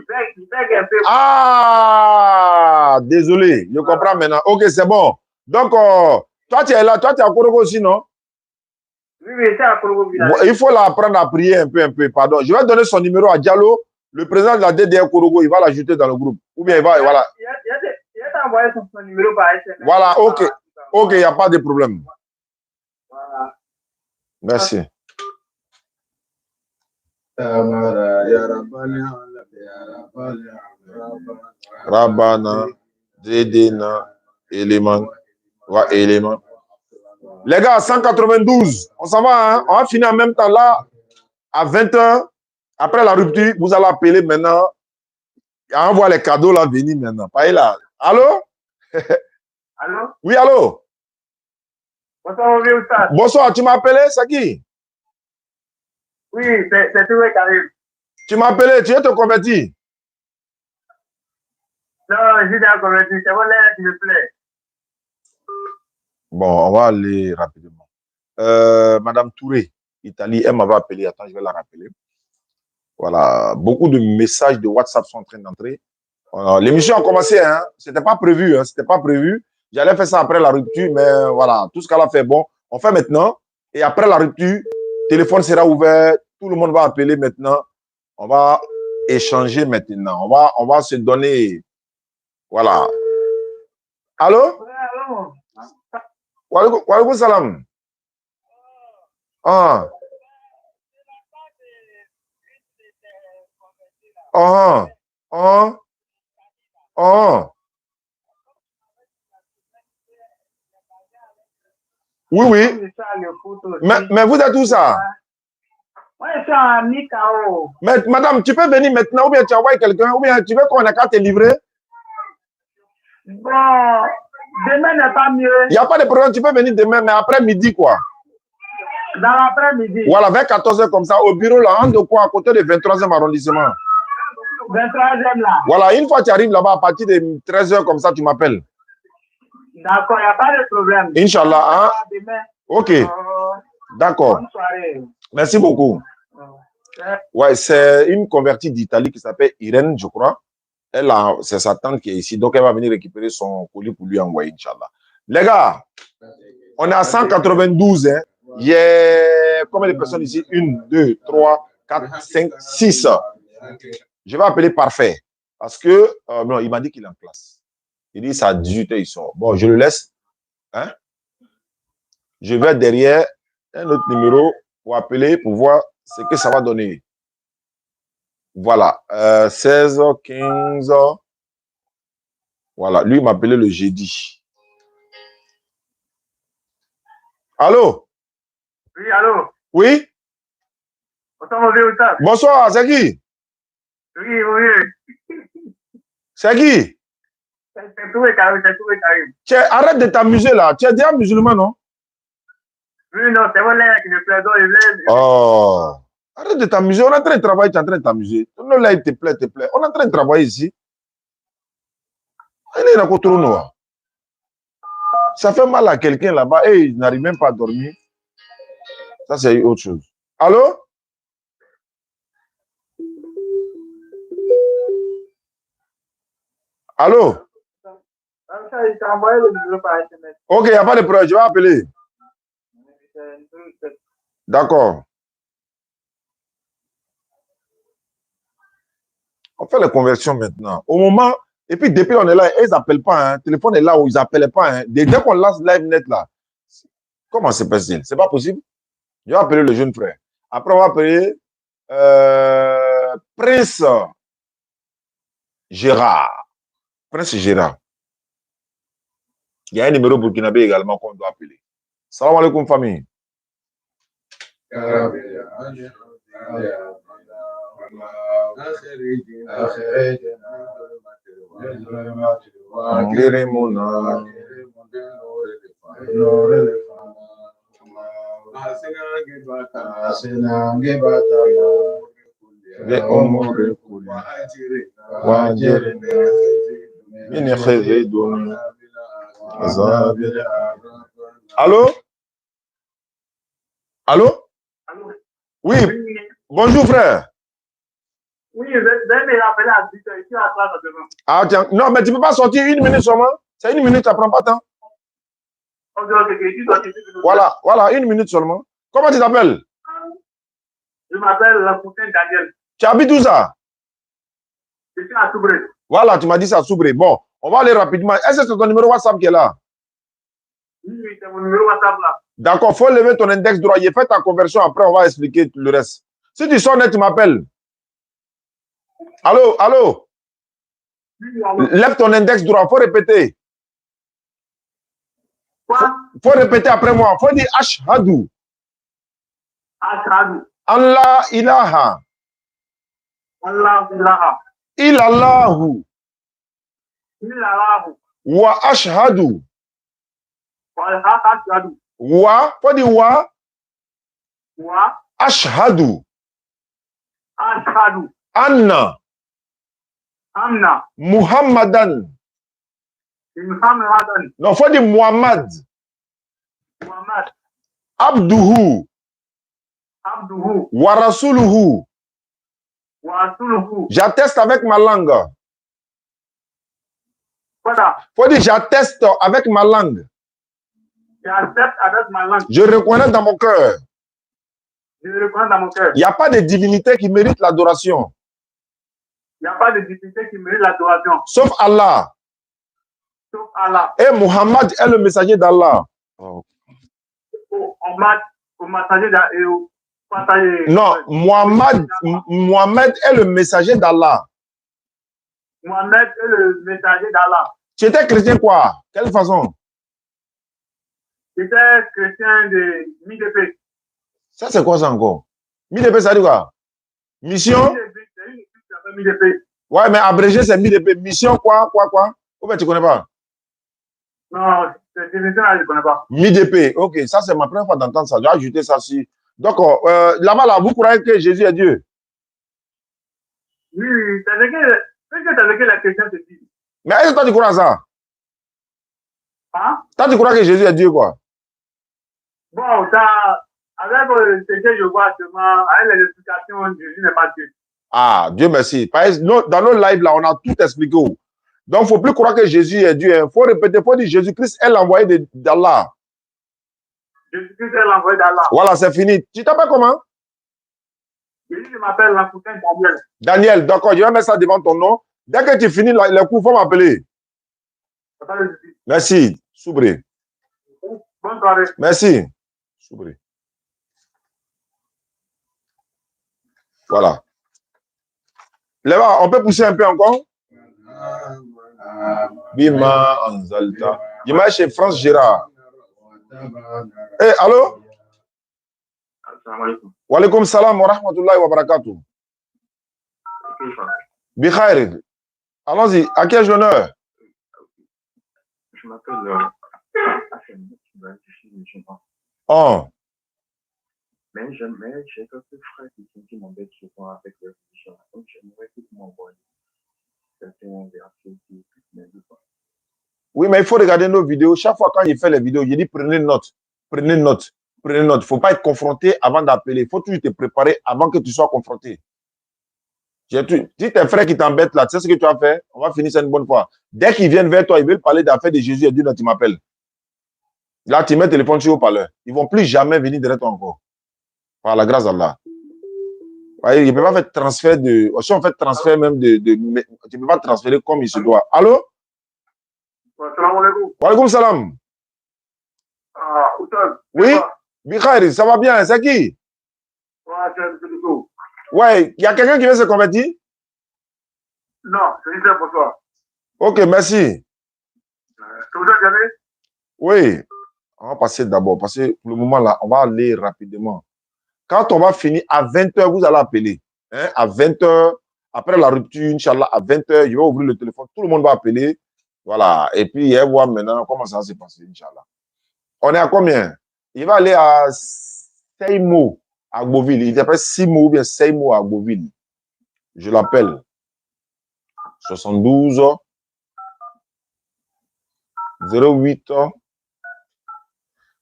bègue un peu. Ah, désolé, je comprends maintenant. Ok, c'est bon. Donc, toi, tu es là, toi, tu es à Korogo aussi, non? Oui, c'est à Korogo. Bon, il faut l'apprendre à prier un peu, pardon. Je vais donner son numéro à Diallo, le président de la DDR Korogo, il va l'ajouter dans le groupe. Ou bien il va, voilà. Il a envoyé son numéro par SMS. Voilà, ok. Ok, il n'y a pas de problème. Voilà. Merci. Rabana, Dedena, élément, va élément. Les gars, 192, on s'en va, hein? On va finir en même temps là, à 20h. Après la rupture, vous allez appeler maintenant. On voit les cadeaux là venir maintenant. Pas là. Allô? Allô? Oui, allô? Bonsoir, mon vieux Oustad. Bonsoir, tu m'as appelé, c'est qui? Oui, c'est Toué Karim. Tu m'as appelé, tu veux te convertir? Non, j'ai déjà converti. C'est bon, là, s'il te plaît. Bon, on va aller rapidement. Madame Touré, Italie, elle m'avait appelé. Attends, je vais la rappeler. Voilà, beaucoup de messages de WhatsApp sont en train d'entrer. L'émission a commencé, hein. C'était pas prévu, hein. C'était pas prévu. J'allais faire ça après la rupture, mais voilà, tout ce qu'elle a fait, bon, on fait maintenant. Et après la rupture, le téléphone sera ouvert. Tout le monde va appeler maintenant. On va échanger maintenant. On va se donner. Voilà. Allô? Allô? Wa alaikum salam. Ah. Ah. Ah. Ah. Oui, oui. Mais vous êtes où ça? Moi, je suis à Mikao. Mais madame, tu peux venir maintenant ou bien tu envoies quelqu'un ou bien tu veux qu'on ait qu'à te livrer? Bon, demain n'est pas mieux. Il n'y a pas de problème, tu peux venir demain, mais après midi quoi. Dans l'après-midi. Voilà, vers 14h comme ça, au bureau là, en de quoi, à côté du 23e arrondissement. 23e là. Voilà, une fois que tu arrives là-bas, à partir de 13h comme ça, tu m'appelles. D'accord, il n'y a pas de problème. Inch'Allah, hein? Demain. Ok, d'accord. Bonne soirée. Merci beaucoup. Ouais, c'est une convertie d'Italie qui s'appelle Irène, je crois. C'est sa tante qui est ici, donc elle va venir récupérer son colis pour lui envoyer, Inch'Allah. Les gars, on est à 192, hein. Il y a combien de personnes ici? 1, 2, 3, 4, 5, 6. Je vais appeler Parfait. Parce que, non, il m'a dit qu'il est en classe. Il dit, ça à 18h, il sort. Bon, je le laisse. Hein? Je vais derrière un autre numéro pour appeler, pour voir ce que ça va donner. Voilà. 16, 15. Voilà. Lui, il m'a appelé le jeudi. Allô? Oui, allô? Oui? Bonsoir, mon vieux Oustad. Bonsoir, c'est qui? Oui, oui. C'est qui? C'est Toué Karim, c'est Toué Karim. Arrête de t'amuser là. Tu es déjà musulman, non? Oui, non, c'est moi là qui me plaît. Donc, il plaît. Oh. Arrête de t'amuser. On est en train de travailler, tu es en train de t'amuser. Non, là, il te plaît, te plaît. On est en train de travailler ici. Ça fait mal à quelqu'un là-bas et il n'arrive même pas à dormir. Ça, c'est autre chose. Allô? Allô? Il t'a envoyé le numéro par SMS. Ok, il n'y a pas de problème. Je vais appeler. D'accord. On fait les conversions maintenant. Au moment, et puis depuis on est là, ils n'appellent pas. Hein. Le téléphone est là où ils n'appellent pas. Hein. Dès qu'on lance live net là, Comment c'est possible? C'est pas possible. Je vais appeler le jeune frère. Après, on va appeler Prince Gérard. Prince Gérard. Il y a un numéro burkinabé également qu'on doit appeler. Salam alaikum, famille. Allô? Allô? Oui. Bonjour, frère. Oui, je vais me rappeler à 10h. Ici, à 3h demain. Ah, tiens. Non, mais tu ne peux pas sortir 1 minute seulement. C'est 1 minute, ça ne prend pas de temps. Voilà, 1 minute seulement. Comment tu t'appelles? Je m'appelle Lafontaine Daniel. Tu habites où ça? Je suis à Soubré. Voilà, tu m'as dit ça à Soubré. Bon, on va aller rapidement. Est-ce que c'est ton numéro WhatsApp qui est là? Oui, c'est mon numéro WhatsApp là. D'accord, il faut lever ton index droit. Fais ta conversion, après on va expliquer le reste. Si tu sors net, tu m'appelles. Allô, allô? Oui, allô. Lève ton index droit, il faut répéter. Quoi? Faut répéter après moi. Il faut dire Ashhadu. Ashhadu. Allah ilaha. Allah ilaha. Illallahu. Illallahu. Wa ashhadu. Wa ashhadu. Wa, faut dire wa. Wa Ashhadu. ashhadu. Anna. Amna. Muhammadan. Muhammadan. Non, faut dire Muhammad. Muhammad. Abduhu. Abduhu. Wa rasuluhu. Wa rasuluhu. J'atteste avec ma langue. Voilà. Faut dire j'atteste avec ma langue. J'accepte avec ma langue. Je reconnais dans mon cœur. Je le reconnais dans mon cœur. Il n'y a pas de divinité qui mérite l'adoration. Il n'y a pas de divinité qui mérite l'adoration. Sauf Allah. Sauf Allah. Et Muhammad est le messager d'Allah. Au messager d'Allah. Non, Muhammad est le messager d'Allah. Mohamed est le messager d'Allah. Tu étais chrétien quoi? Quelle façon? J'étais chrétien de MIDP. Ça, c'est quoi ça encore? MIDP, ça dit quoi? Mission? C'est une équipe qui s'appelle MIDP. Ouais, mais abrégé, c'est MIDP. Mission quoi? Ou bien tu connais pas? Non, cette définition-là, je ne connais pas. MIDP, ok. Ça, c'est ma première fois d'entendre ça. Je vais ajouter ça aussi. Donc, là-bas, là, vous croyez que Jésus est Dieu? Oui, c'est avec que la question se dit. Mais est-ce que toi, tu crois à ça? Hein? Toi, tu crois que Jésus est Dieu, quoi? Bon, ça, avec ce que je vois seulement, avec les explications, Jésus n'est pas Dieu. Ah, Dieu merci. Dans nos lives, là, on a tout expliqué. Donc, il ne faut plus croire que Jésus est Dieu. Il faut répéter, il faut dire Jésus-Christ est l'envoyé d'Allah. Jésus-Christ est l'envoyé d'Allah. Voilà, c'est fini. Tu t'appelles comment? Je m'appelle Lafontaine Daniel. Daniel, d'accord, je vais mettre ça devant ton nom. Dès que tu finis le cours, il faut m'appeler. Merci, Soubré. Bonne soirée. Merci, Soubré. Voilà. Là-bas, on peut pousser un peu encore? Bima Anzalta. Je m'appelle chez France Gérard. Eh, allô? Assalamu alaikum. Wa alaikum salam wa rahmatullahi wa barakatuh. Bikhair. Allons-y. À qui ai-je l'honneur? Je m'appelle Hassan. Je suis musulman. Oh. Mais j'ai quelques frères qui m'embêtent souvent avec leur religion. Donc j'aimerais que vous m'envoyiez certains versets qui m'aident. Oui, mais il faut regarder nos vidéos. Chaque fois quand il fait les vidéos, il dit prenez note. Prenez note. Prenez note. Il ne faut pas être confronté avant d'appeler. Il faut toujours te préparer avant que tu sois confronté. Si tes frères qui t'embêtent là, tu sais ce que tu as fait? On va finir ça une bonne fois. Dès qu'ils viennent vers toi, ils veulent parler d'affaires de Jésus et Dieu, tu m'appelles. Là, tu mets le téléphone sur haut-parleur. Ils ne vont plus jamais venir derrière toi encore. Par la grâce d'Allah. Ils ne peuvent pas faire transfert de. Si on fait transfert même de tu ne peux pas transférer comme il se doit. Allô? Assalamu alaikum. Wa alaikum salam. Ah, Oustaz. Oui, Bikhairi, ça va bien, c'est qui? Ouais, c'est le tout. Ouais, il y a quelqu'un qui veut se convertir? Non, c'est juste pour toi. Ok, merci. Tu voudrais jamais? Oui, on va passer d'abord, parce que pour le moment là, on va aller rapidement. Quand on va finir à 20h, vous allez appeler. Hein, à 20h, après la rupture, Inch'Allah, à 20h, je vais ouvrir le téléphone, tout le monde va appeler. Voilà, et puis il va voir maintenant comment ça va se passer, Inch'Allah. On est à combien? Il va aller à Seymour, à Beauville. Il s'appelle Simo ou bien Seymour à Beauville. Je l'appelle. 72 08.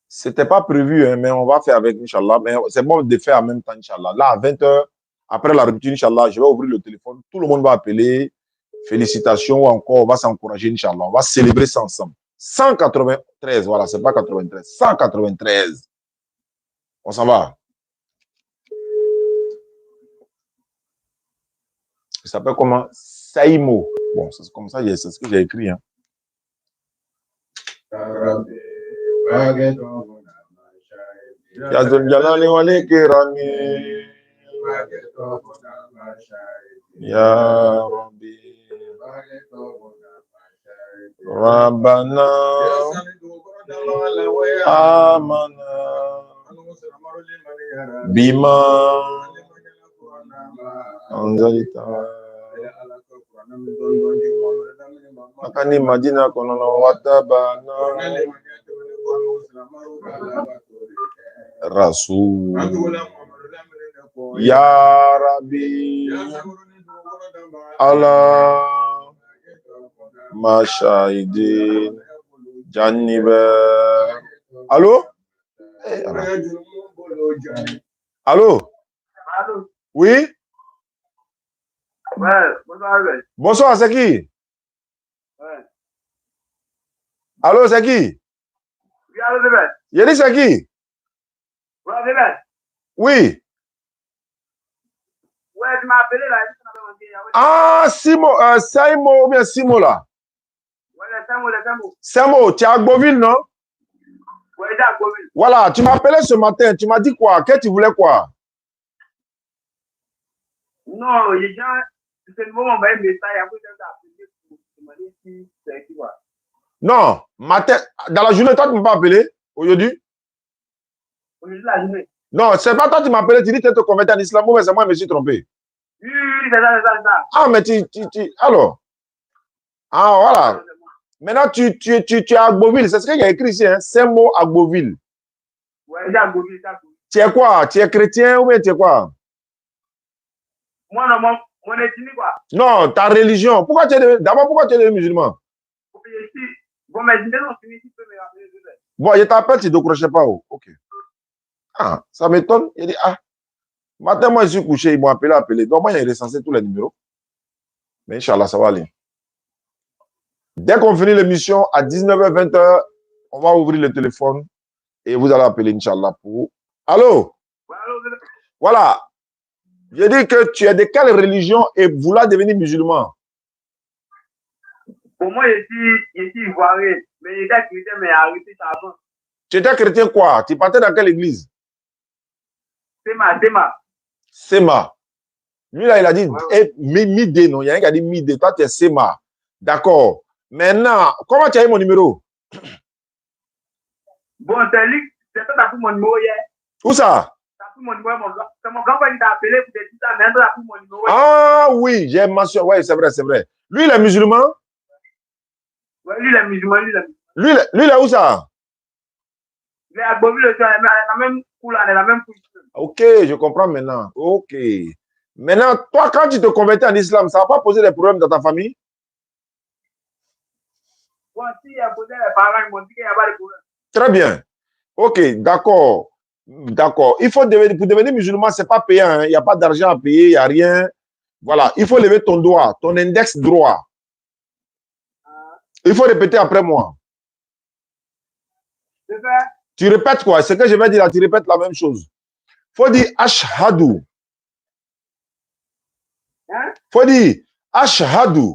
C'était pas prévu, hein, mais on va faire avec, Inch'Allah. Mais c'est bon de faire en même temps, Inch'Allah. Là, à 20h, après la rupture, Inch'Allah, je vais ouvrir le téléphone. Tout le monde va appeler. Félicitations ou encore, on va s'encourager, Inch'Allah. On va célébrer ça ensemble. 193, voilà, c'est pas 93. 193. On s'en va. Il s'appelle comment? Saïmo. Bon, c'est comme ça, c'est ce que j'ai écrit. Hein. Yazul Jalali Wali Kirami. Ya Rabbi. Rabbana. Amana. Bima. Anzalita. Makani Madina konono watabana. Rasul. Ya Rabbi. Allah. Mashahidin. Janibe. Allô? Allô? Allô? Oui? Ouais, bonsoir. Bonsoir, c'est qui? Ouais. Allô, c'est qui? Oui, allô, bébé. Yéli, c'est qui? Ouais, bébé. Oui. Ouais, tu m'as appelé là. Ah, Simo, Saimo ou bien Simo là? Ouais, les Samo. Saimo, tu es à Beauville, non? Ouais, il est à Beauville. Voilà, tu m'as appelé ce matin, tu m'as dit quoi? Que tu voulais quoi? Non, les gens, c'est le moment où on va un message. Après, je vais appeler pour demander si c'est qui quoi. Non, matin, dans la journée, toi, tu ne m'as pas appelé aujourd'hui? Aujourd'hui, la journée. Non, c'est pas toi qui m'as appelé, tu dis que tu te convertis en islam, mais c'est moi qui me suis trompé. Oui, c'est ça. Ah, mais alors. Ah, voilà. Maintenant, tu es à Beauville, c'est ce qu'il y a écrit ici, hein? Saimo à Beauville. Ouais, il est à Beauville, Tu es quoi? Tu es chrétien ou bien tu es quoi? Moi, non, mon ethnie, quoi. Non, ta religion. D'abord, pourquoi tu es musulman? Bon, mais dis non, tu peux me rappeler. Bon, je t'appelle, tu ne décrochais pas. Oh. Ok. Ah, ça m'étonne. Il dit, ah, matin, moi, je suis couché, ils m'ont appelé. Donc, moi, il a recensé tous les numéros. Mais Inch'Allah, ça va aller. Dès qu'on finit l'émission, à 19h, 20h, on va ouvrir le téléphone et vous allez appeler, Inch'Allah, pour... Allô? Voilà. Je dis que tu es de quelle religion et vouloir devenir musulman? Pour moi, je suis ivoirien, mais il est chrétien, mais arrêté ça avant. Tu étais chrétien quoi? Tu partais dans quelle église? Sema. Lui, là, il a dit Midé, non? Il y a un qui a dit Midé. Toi, tu es Sema. D'accord. Maintenant, comment tu as eu mon numéro? Bon, c'est lui. C'est toi qui as pris mon numéro hier. Où ça? Tu as pris mon numéro. C'est mon grand-père qui t'a appelé pour te dire ça, mais tu as pris mon numéro. Ah oui, j'ai mentionné. Oui, c'est vrai. Lui, il est musulman? Oui, lui, il est musulman. Lui, il est où ça? Il est à Beauville, la même couleur, la même couleur. Ok, je comprends maintenant. Ok. Maintenant, toi, quand tu te convertis en islam, ça n'a pas posé des problèmes dans ta famille? Bon, si il y a posé les parents, ils m'ont dit qu'il n'y a pas de problème. Très bien. Ok, d'accord. Il faut pour devenir musulman, ce n'est pas payant. Hein. Il n'y a pas d'argent à payer, il n'y a rien. Voilà, il faut lever ton doigt, ton index droit. Il faut répéter après moi. C'est ça? Tu répètes quoi? Ce que je vais dire là, tu répètes la même chose. Il faut dire Ashhadu. Hein? Il faut dire Ashhadu.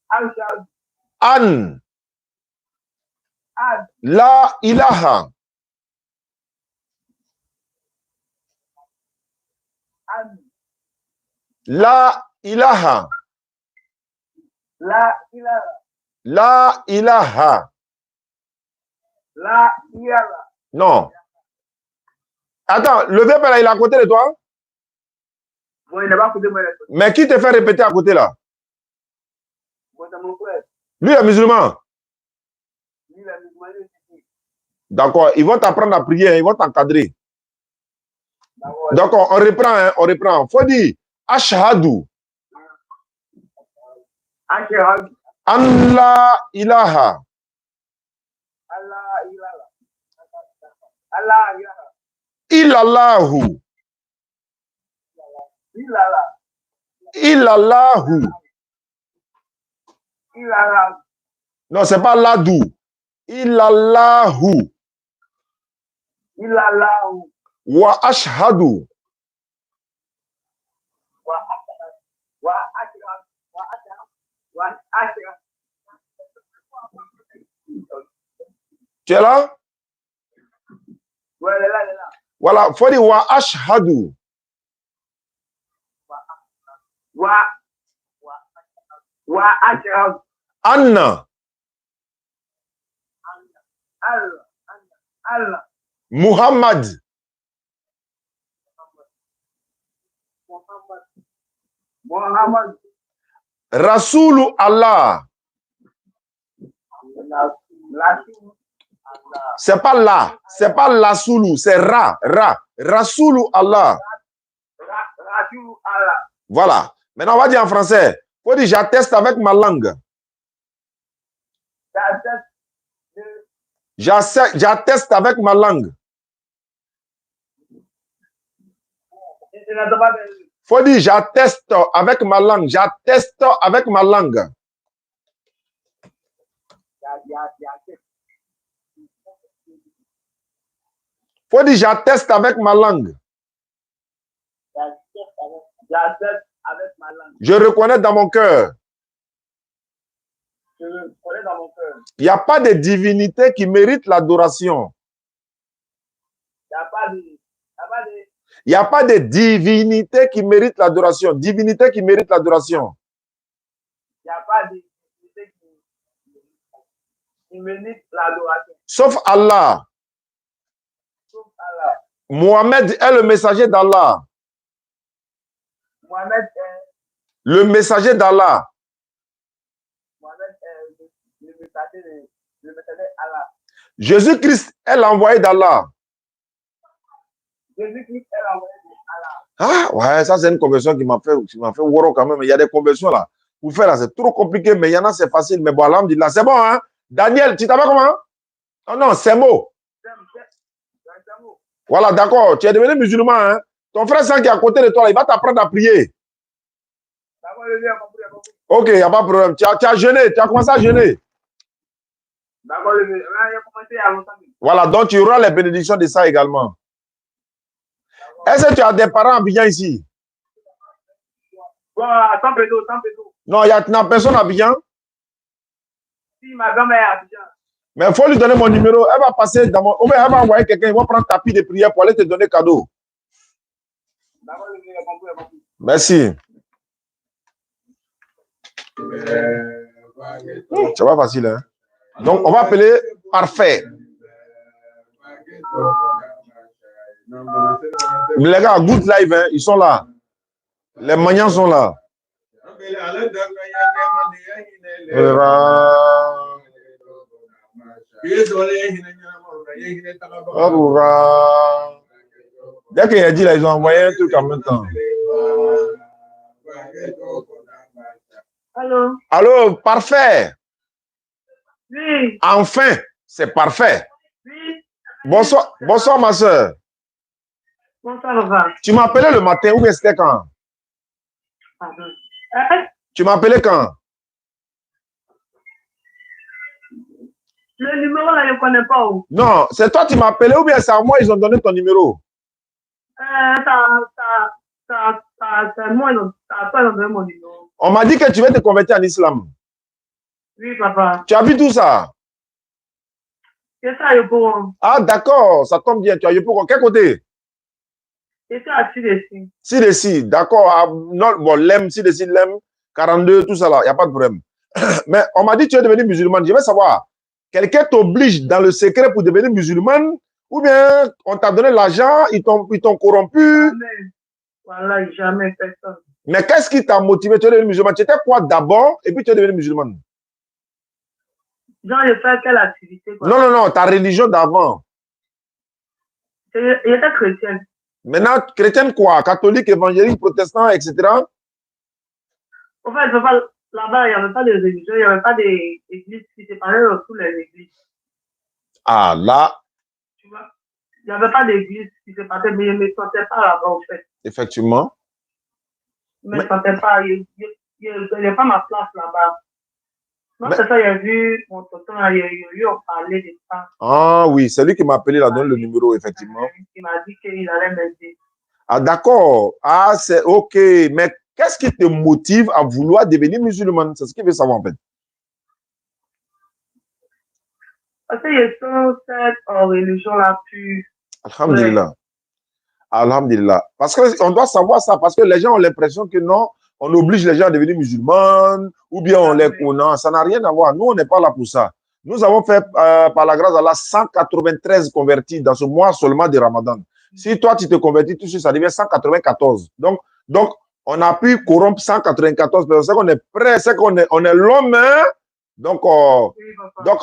Ashhadu. An. La ilaha. La ilaha. La ilaha. La ilaha. La ilaha. Non. Attends, le verbe là, il est à côté de toi? Bon, il n'est pas à côté de moi. Mais qui te fait répéter à côté là? Bon, c'est mon frère. Lui est musulman. Lui, il est musulman, il est ici. D'accord, ils vont t'apprendre à prier, ils vont t'encadrer. D'accord. D'accord, on reprend, hein, on reprend. Faut dire Ashhadu Ashhadu an la ilaha Allah ilaha. Allah ilaha. illallahu Ilaha. illallahu. Ilaha. Non, c'est pas l'adou. Illallahu Ilaha. wa ashhadu Wa ashhadu. Wa ashhadu. Wa ashhadu. Wa ashhadu. Tu es là? Ouais, il est là, il est là. Voilà, faut dire wa ashhadu Wa ashhadu. anna Allah. Muhammad Muhammad. Rasulu Allah. C'est pas la soulou, c'est ra. Rasulu Allah. Rasul Allah. Voilà. Maintenant, on va dire en français. Faut dire j'atteste avec ma langue. J'atteste avec ma langue. Faut dire j'atteste avec ma langue. J'atteste avec ma langue. Faut dire j'atteste avec ma langue. Je reconnais dans mon cœur. Il n'y a pas de divinité qui mérite l'adoration. Il n'y a pas de divinité qui mérite l'adoration. Divinité qui mérite l'adoration. Il n'y a pas de divinité qui mérite l'adoration. Sauf Allah. Mohamed est le messager d'Allah. Mohamed est le messager d'Allah. Mohamed est le messager d'Allah. Jésus-Christ est l'envoyé d'Allah. Jésus-Christ est l'envoyé d'Allah. Ah, ouais, ça c'est une conversion qui m'a fait woro quand même. Il y a des conversions là. Pour faire là, c'est trop compliqué, mais il y en a, c'est facile. Mais bon, alhamdulillah, c'est bon, hein. Daniel, tu t'appelles comment? Oh non, c'est mot. Voilà, d'accord. Tu es devenu musulman, hein. Ton frère Sang qui est à côté de toi, là, il va t'apprendre à prier. Ok, il n'y a pas de problème. Tu as jeûné, tu as commencé à jeûner. D'accord, il a commencé à longtemps. Voilà, donc tu auras les bénédictions de ça également. Est-ce que tu as des parents à Abidjan ici? Bon, tant peu d'eau. Non, il n'y a personne à Abidjan. Si, ma grand-mère est à Abidjan. Mais il faut lui donner mon numéro. Elle va passer dans mon... Ou bien elle va envoyer quelqu'un, il va prendre tapis de prière pour aller te donner cadeau. D'accord, il a compris. Merci. C'est pas facile, hein? Donc, on va appeler parfait. Les gars, good live, hein? Ils sont là. Les maniants sont là. Dès qu'il a dit là, ils ont envoyé un truc en même temps. Allô? Allô, parfait. Oui. Enfin, c'est parfait. Oui. Bonsoir, bonsoir ma soeur. Bonsoir, Laura. Tu m'as appelé le matin ou bien c'était quand? Pardon. Tu m'as appelé quand? Le numéro là, je ne connais pas où. Non, c'est toi qui m'as appelé ou bien c'est à moi ils ont donné ton numéro? C'est moi, t'as pas donné mon numéro. On m'a dit que tu veux te convertir en islam. Oui, papa. Tu as vu tout ça? C'est ça, Yopougon. Ah, d'accord, ça tombe bien. Tu as Yopougon. Quel côté? C'est ça, Sidessi. Sidessi, d'accord. Ah, non, bon, Lem, Sidessi, Lem, 42, tout ça là, il n'y a pas de problème. Mais on m'a dit que tu es devenu musulmane. Je veux savoir, quelqu'un t'oblige dans le secret pour devenir musulmane ou bien on t'a donné l'argent, ils t'ont corrompu? Jamais. Voilà, jamais personne. Mais qu'est-ce qui t'a motivé? Tu es devenu musulmane. Tu étais quoi d'abord et puis tu es devenu musulmane? Genre, je fais quelle activité, quoi? Non, non, non, ta religion d'avant. J'étais chrétienne. Maintenant, chrétienne quoi? Catholique, évangélique, protestant, etc. En fait, là-bas, il n'y avait pas de religion, il n'y avait pas d'église qui séparaient dans toutes les églises. Ah, là, Tu vois? Il n'y avait pas d'église qui séparait, mais je ne me sentais pas là-bas, en fait. effectivement. Je ne me sentais pas, il n'y avait pas ma place là-bas. Non, c'est ça, j'ai vu mon tonton, il a parlé de ça. Ah oui, c'est lui qui m'a appelé, il a donné le numéro, effectivement. Il m'a dit qu'il allait m'aider. Ah, d'accord. Ah, c'est OK. Mais qu'est-ce qui te motive à vouloir devenir musulman? C'est ce qu'il veut savoir, en fait. Parce que je sens cette religion-là plus... Alhamdulillah. Alhamdulillah. Parce qu'on doit savoir ça, parce que les gens ont l'impression que non, on oblige les gens à devenir musulmans, ou bien on les connaît. Ça n'a rien à voir. Nous, on n'est pas là pour ça. Nous avons fait, par la grâce d'Allah, 193 convertis dans ce mois seulement de Ramadan. Si toi, tu te convertis, tout de suite, ça devient 194. Donc, on a pu corrompre 194 personnes. C'est qu'on est prêt, c'est qu'on est, on est l'homme. Hein? Donc,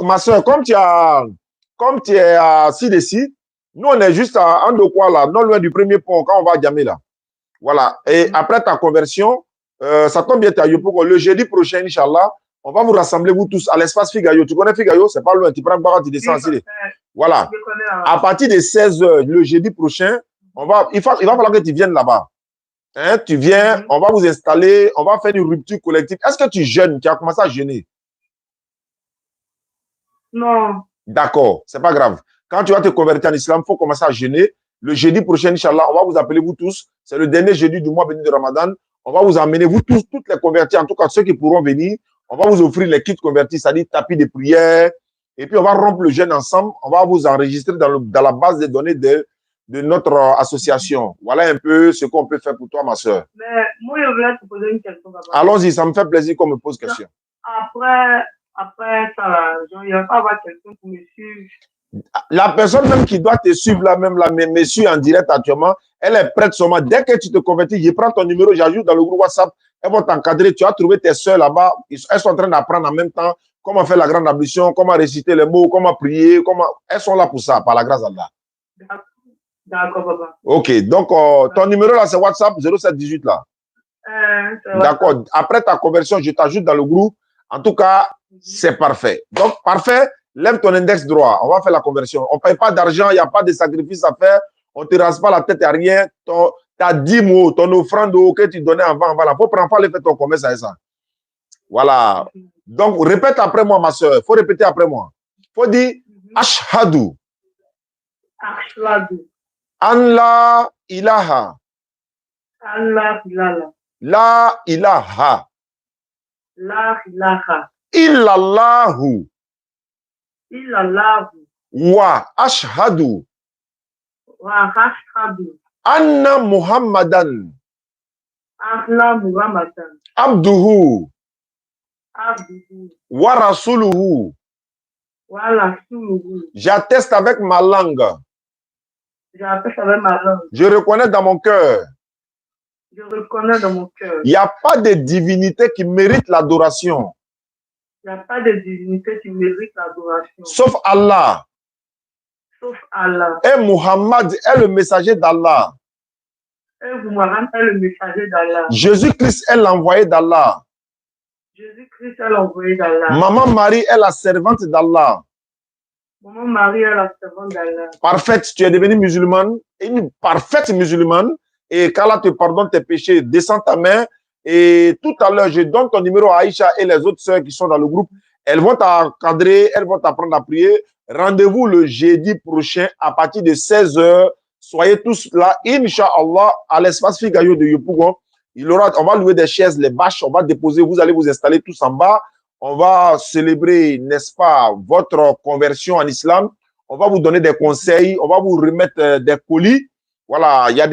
ma soeur, comme tu es à Sidessi, nous, on est juste en de quoi là, non loin du premier pont, quand on va à Djamé là. Voilà. Et après ta conversion, ça tombe bien, tu as Yopougon. Le jeudi prochain, Inch'Allah, on va vous rassembler, vous tous, à l'espace Figayo. Tu connais Figayo? C'est pas loin. Tu prends Barat, tu descends ici. Voilà. À partir de 16 h, le jeudi prochain, il va falloir que tu viennes là-bas. Hein, tu viens, on va vous installer, on va faire une rupture collective. Est-ce que tu jeûnes? Tu as commencé à jeûner? Non. D'accord, c'est pas grave. Quand tu vas te convertir en islam, il faut commencer à jeûner. Le jeudi prochain, Inch'Allah, on va vous appeler vous tous. C'est le dernier jeudi du mois béni de Ramadan. On va vous emmener, vous tous, toutes les convertis, en tout cas ceux qui pourront venir. On va vous offrir les kits convertis, c'est-à-dire tapis de prière. Et puis, on va rompre le jeûne ensemble. On va vous enregistrer dans la base des données de notre association. Voilà un peu ce qu'on peut faire pour toi, ma soeur. Mais moi, je voulais te poser une question. Allons-y, ça me fait plaisir qu'on me pose question. Après ça, là, il n'y a pas avoir quelqu'un pour me suivre. La personne même qui doit te suivre là, même là, me suit en direct actuellement, elle est prête seulement. Dès que tu te convertis, je prends ton numéro, j'ajoute dans le groupe WhatsApp, elles vont t'encadrer. Tu as trouvé tes soeurs là-bas, elles sont en train d'apprendre en même temps comment faire la grande ablution, comment réciter les mots, comment prier, elles sont là pour ça, par la grâce d'Allah. D'accord, papa. Ok, donc ton numéro là, c'est WhatsApp 0718 là. D'accord. Après ta conversion, je t'ajoute dans le groupe. En tout cas, c'est parfait. Donc, parfait. Lève ton index droit. On va faire la conversion. On ne paye pas d'argent. Il n'y a pas de sacrifice à faire. On ne te rase pas la tête à rien. Ta 10 mots, ton offrande que tu donnais avant. Voilà. Il faut prendre pas les faire ton commerce à ça. Voilà. Donc, répète après moi, ma soeur. Il faut répéter après moi. Il faut dire Ashhadu. Ashhadu. An la ilaha. Allah ilaha. La ilaha. La ilaha. Illallahu. Illallahu. Wa ashhadu. Wa ashhadu. Anna Muhammadan. Anna Muhammadan. Abduhu. Abduhu. Wa rasuluhu. Wa rasuluhu. J'atteste avec ma langue. J'atteste avec ma langue. Je reconnais dans mon cœur. Je reconnais dans mon cœur. Il n'y a pas de divinité qui mérite l'adoration. Il n'y a pas de divinité qui mérite l'adoration. Sauf Allah. Sauf Allah. Et Muhammad est le messager d'Allah. Et Muhammad est le messager d'Allah. Jésus-Christ est l'envoyé d'Allah. Jésus-Christ est l'envoyé d'Allah. Maman Marie est la servante d'Allah. Maman Marie est la servante d'Allah. Parfaite, tu es devenue musulmane, une parfaite musulmane. Et qu'Allah te pardonne tes péchés, descends ta main. Et tout à l'heure, je donne ton numéro à Aïcha et les autres sœurs qui sont dans le groupe. Elles vont t'encadrer, elles vont t'apprendre à prier. Rendez-vous le jeudi prochain à partir de 16 h. Soyez tous là, Inch'Allah, à l'espace Figayo de Yopougon. On va louer des chaises, les bâches, on va déposer, vous allez vous installer tous en bas. On va célébrer, n'est-ce pas, votre conversion en islam. on va vous donner des conseils, on va vous remettre des colis. Voilà, il y a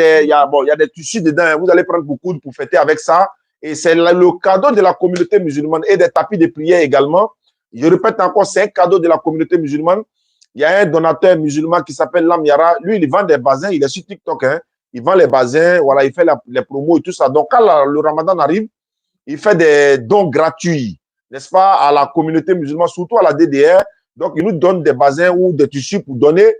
des tissus dedans. Vous allez prendre beaucoup pour fêter avec ça. Et c'est le cadeau de la communauté musulmane et des tapis de prière également. Je répète encore, c'est un cadeau de la communauté musulmane. Il y a un donateur musulman qui s'appelle Lamyara. Lui, il vend des bazins. Il est sur TikTok. Hein. Il vend les bazins. Voilà, il fait les promos et tout ça. Donc, quand le Ramadan arrive, il fait des dons gratuits, n'est-ce pas, à la communauté musulmane, surtout à la DDR. Donc, il nous donne des bazins ou des tissus pour donner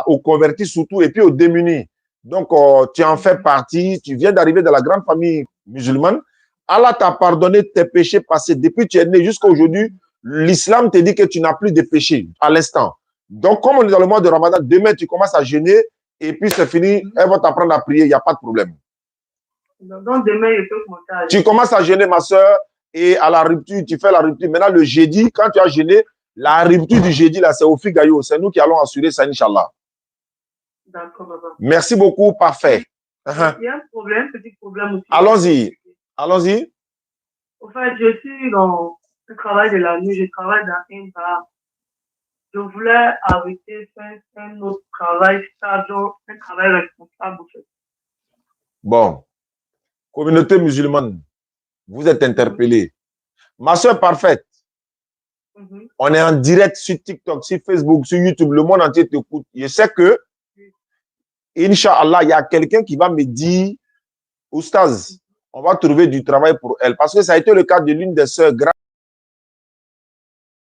aux convertis surtout et puis aux démunis. Donc, tu en fais partie. Tu viens d'arriver dans la grande famille musulmane. Allah t'a pardonné tes péchés passés. Depuis que tu es né jusqu'à aujourd'hui, l'islam te dit que tu n'as plus de péchés à l'instant. Donc, comme on est dans le mois de Ramadan, demain, tu commences à jeûner et puis c'est fini. Elles vont t'apprendre à prier. Il n'y a pas de problème. Donc, demain, je peux commencer à jeûner. Tu commences à jeûner, ma soeur, et à la rupture, tu fais la rupture. Maintenant, le jeudi, quand tu as jeûné, la rupture du jeudi, là, c'est au Figayo. C'est nous qui allons assurer ça, Inch'Allah. D'accord, papa. Merci beaucoup, parfait. Il y a un problème, petit problème aussi. Allons-y. Allons-y. En fait, je suis dans le travail de la nuit, je travaille dans un bar. Je voulais arrêter, faire un autre travail stable, un travail responsable. En fait. Bon. Communauté musulmane, vous êtes interpellés. Ma soeur parfaite, on est en direct sur TikTok, sur Facebook, sur YouTube, le monde entier t'écoute. Je sais que, Inch'Allah, il y a quelqu'un qui va me dire, Oustaz, on va trouver du travail pour elle. Parce que ça a été le cas de l'une des sœurs.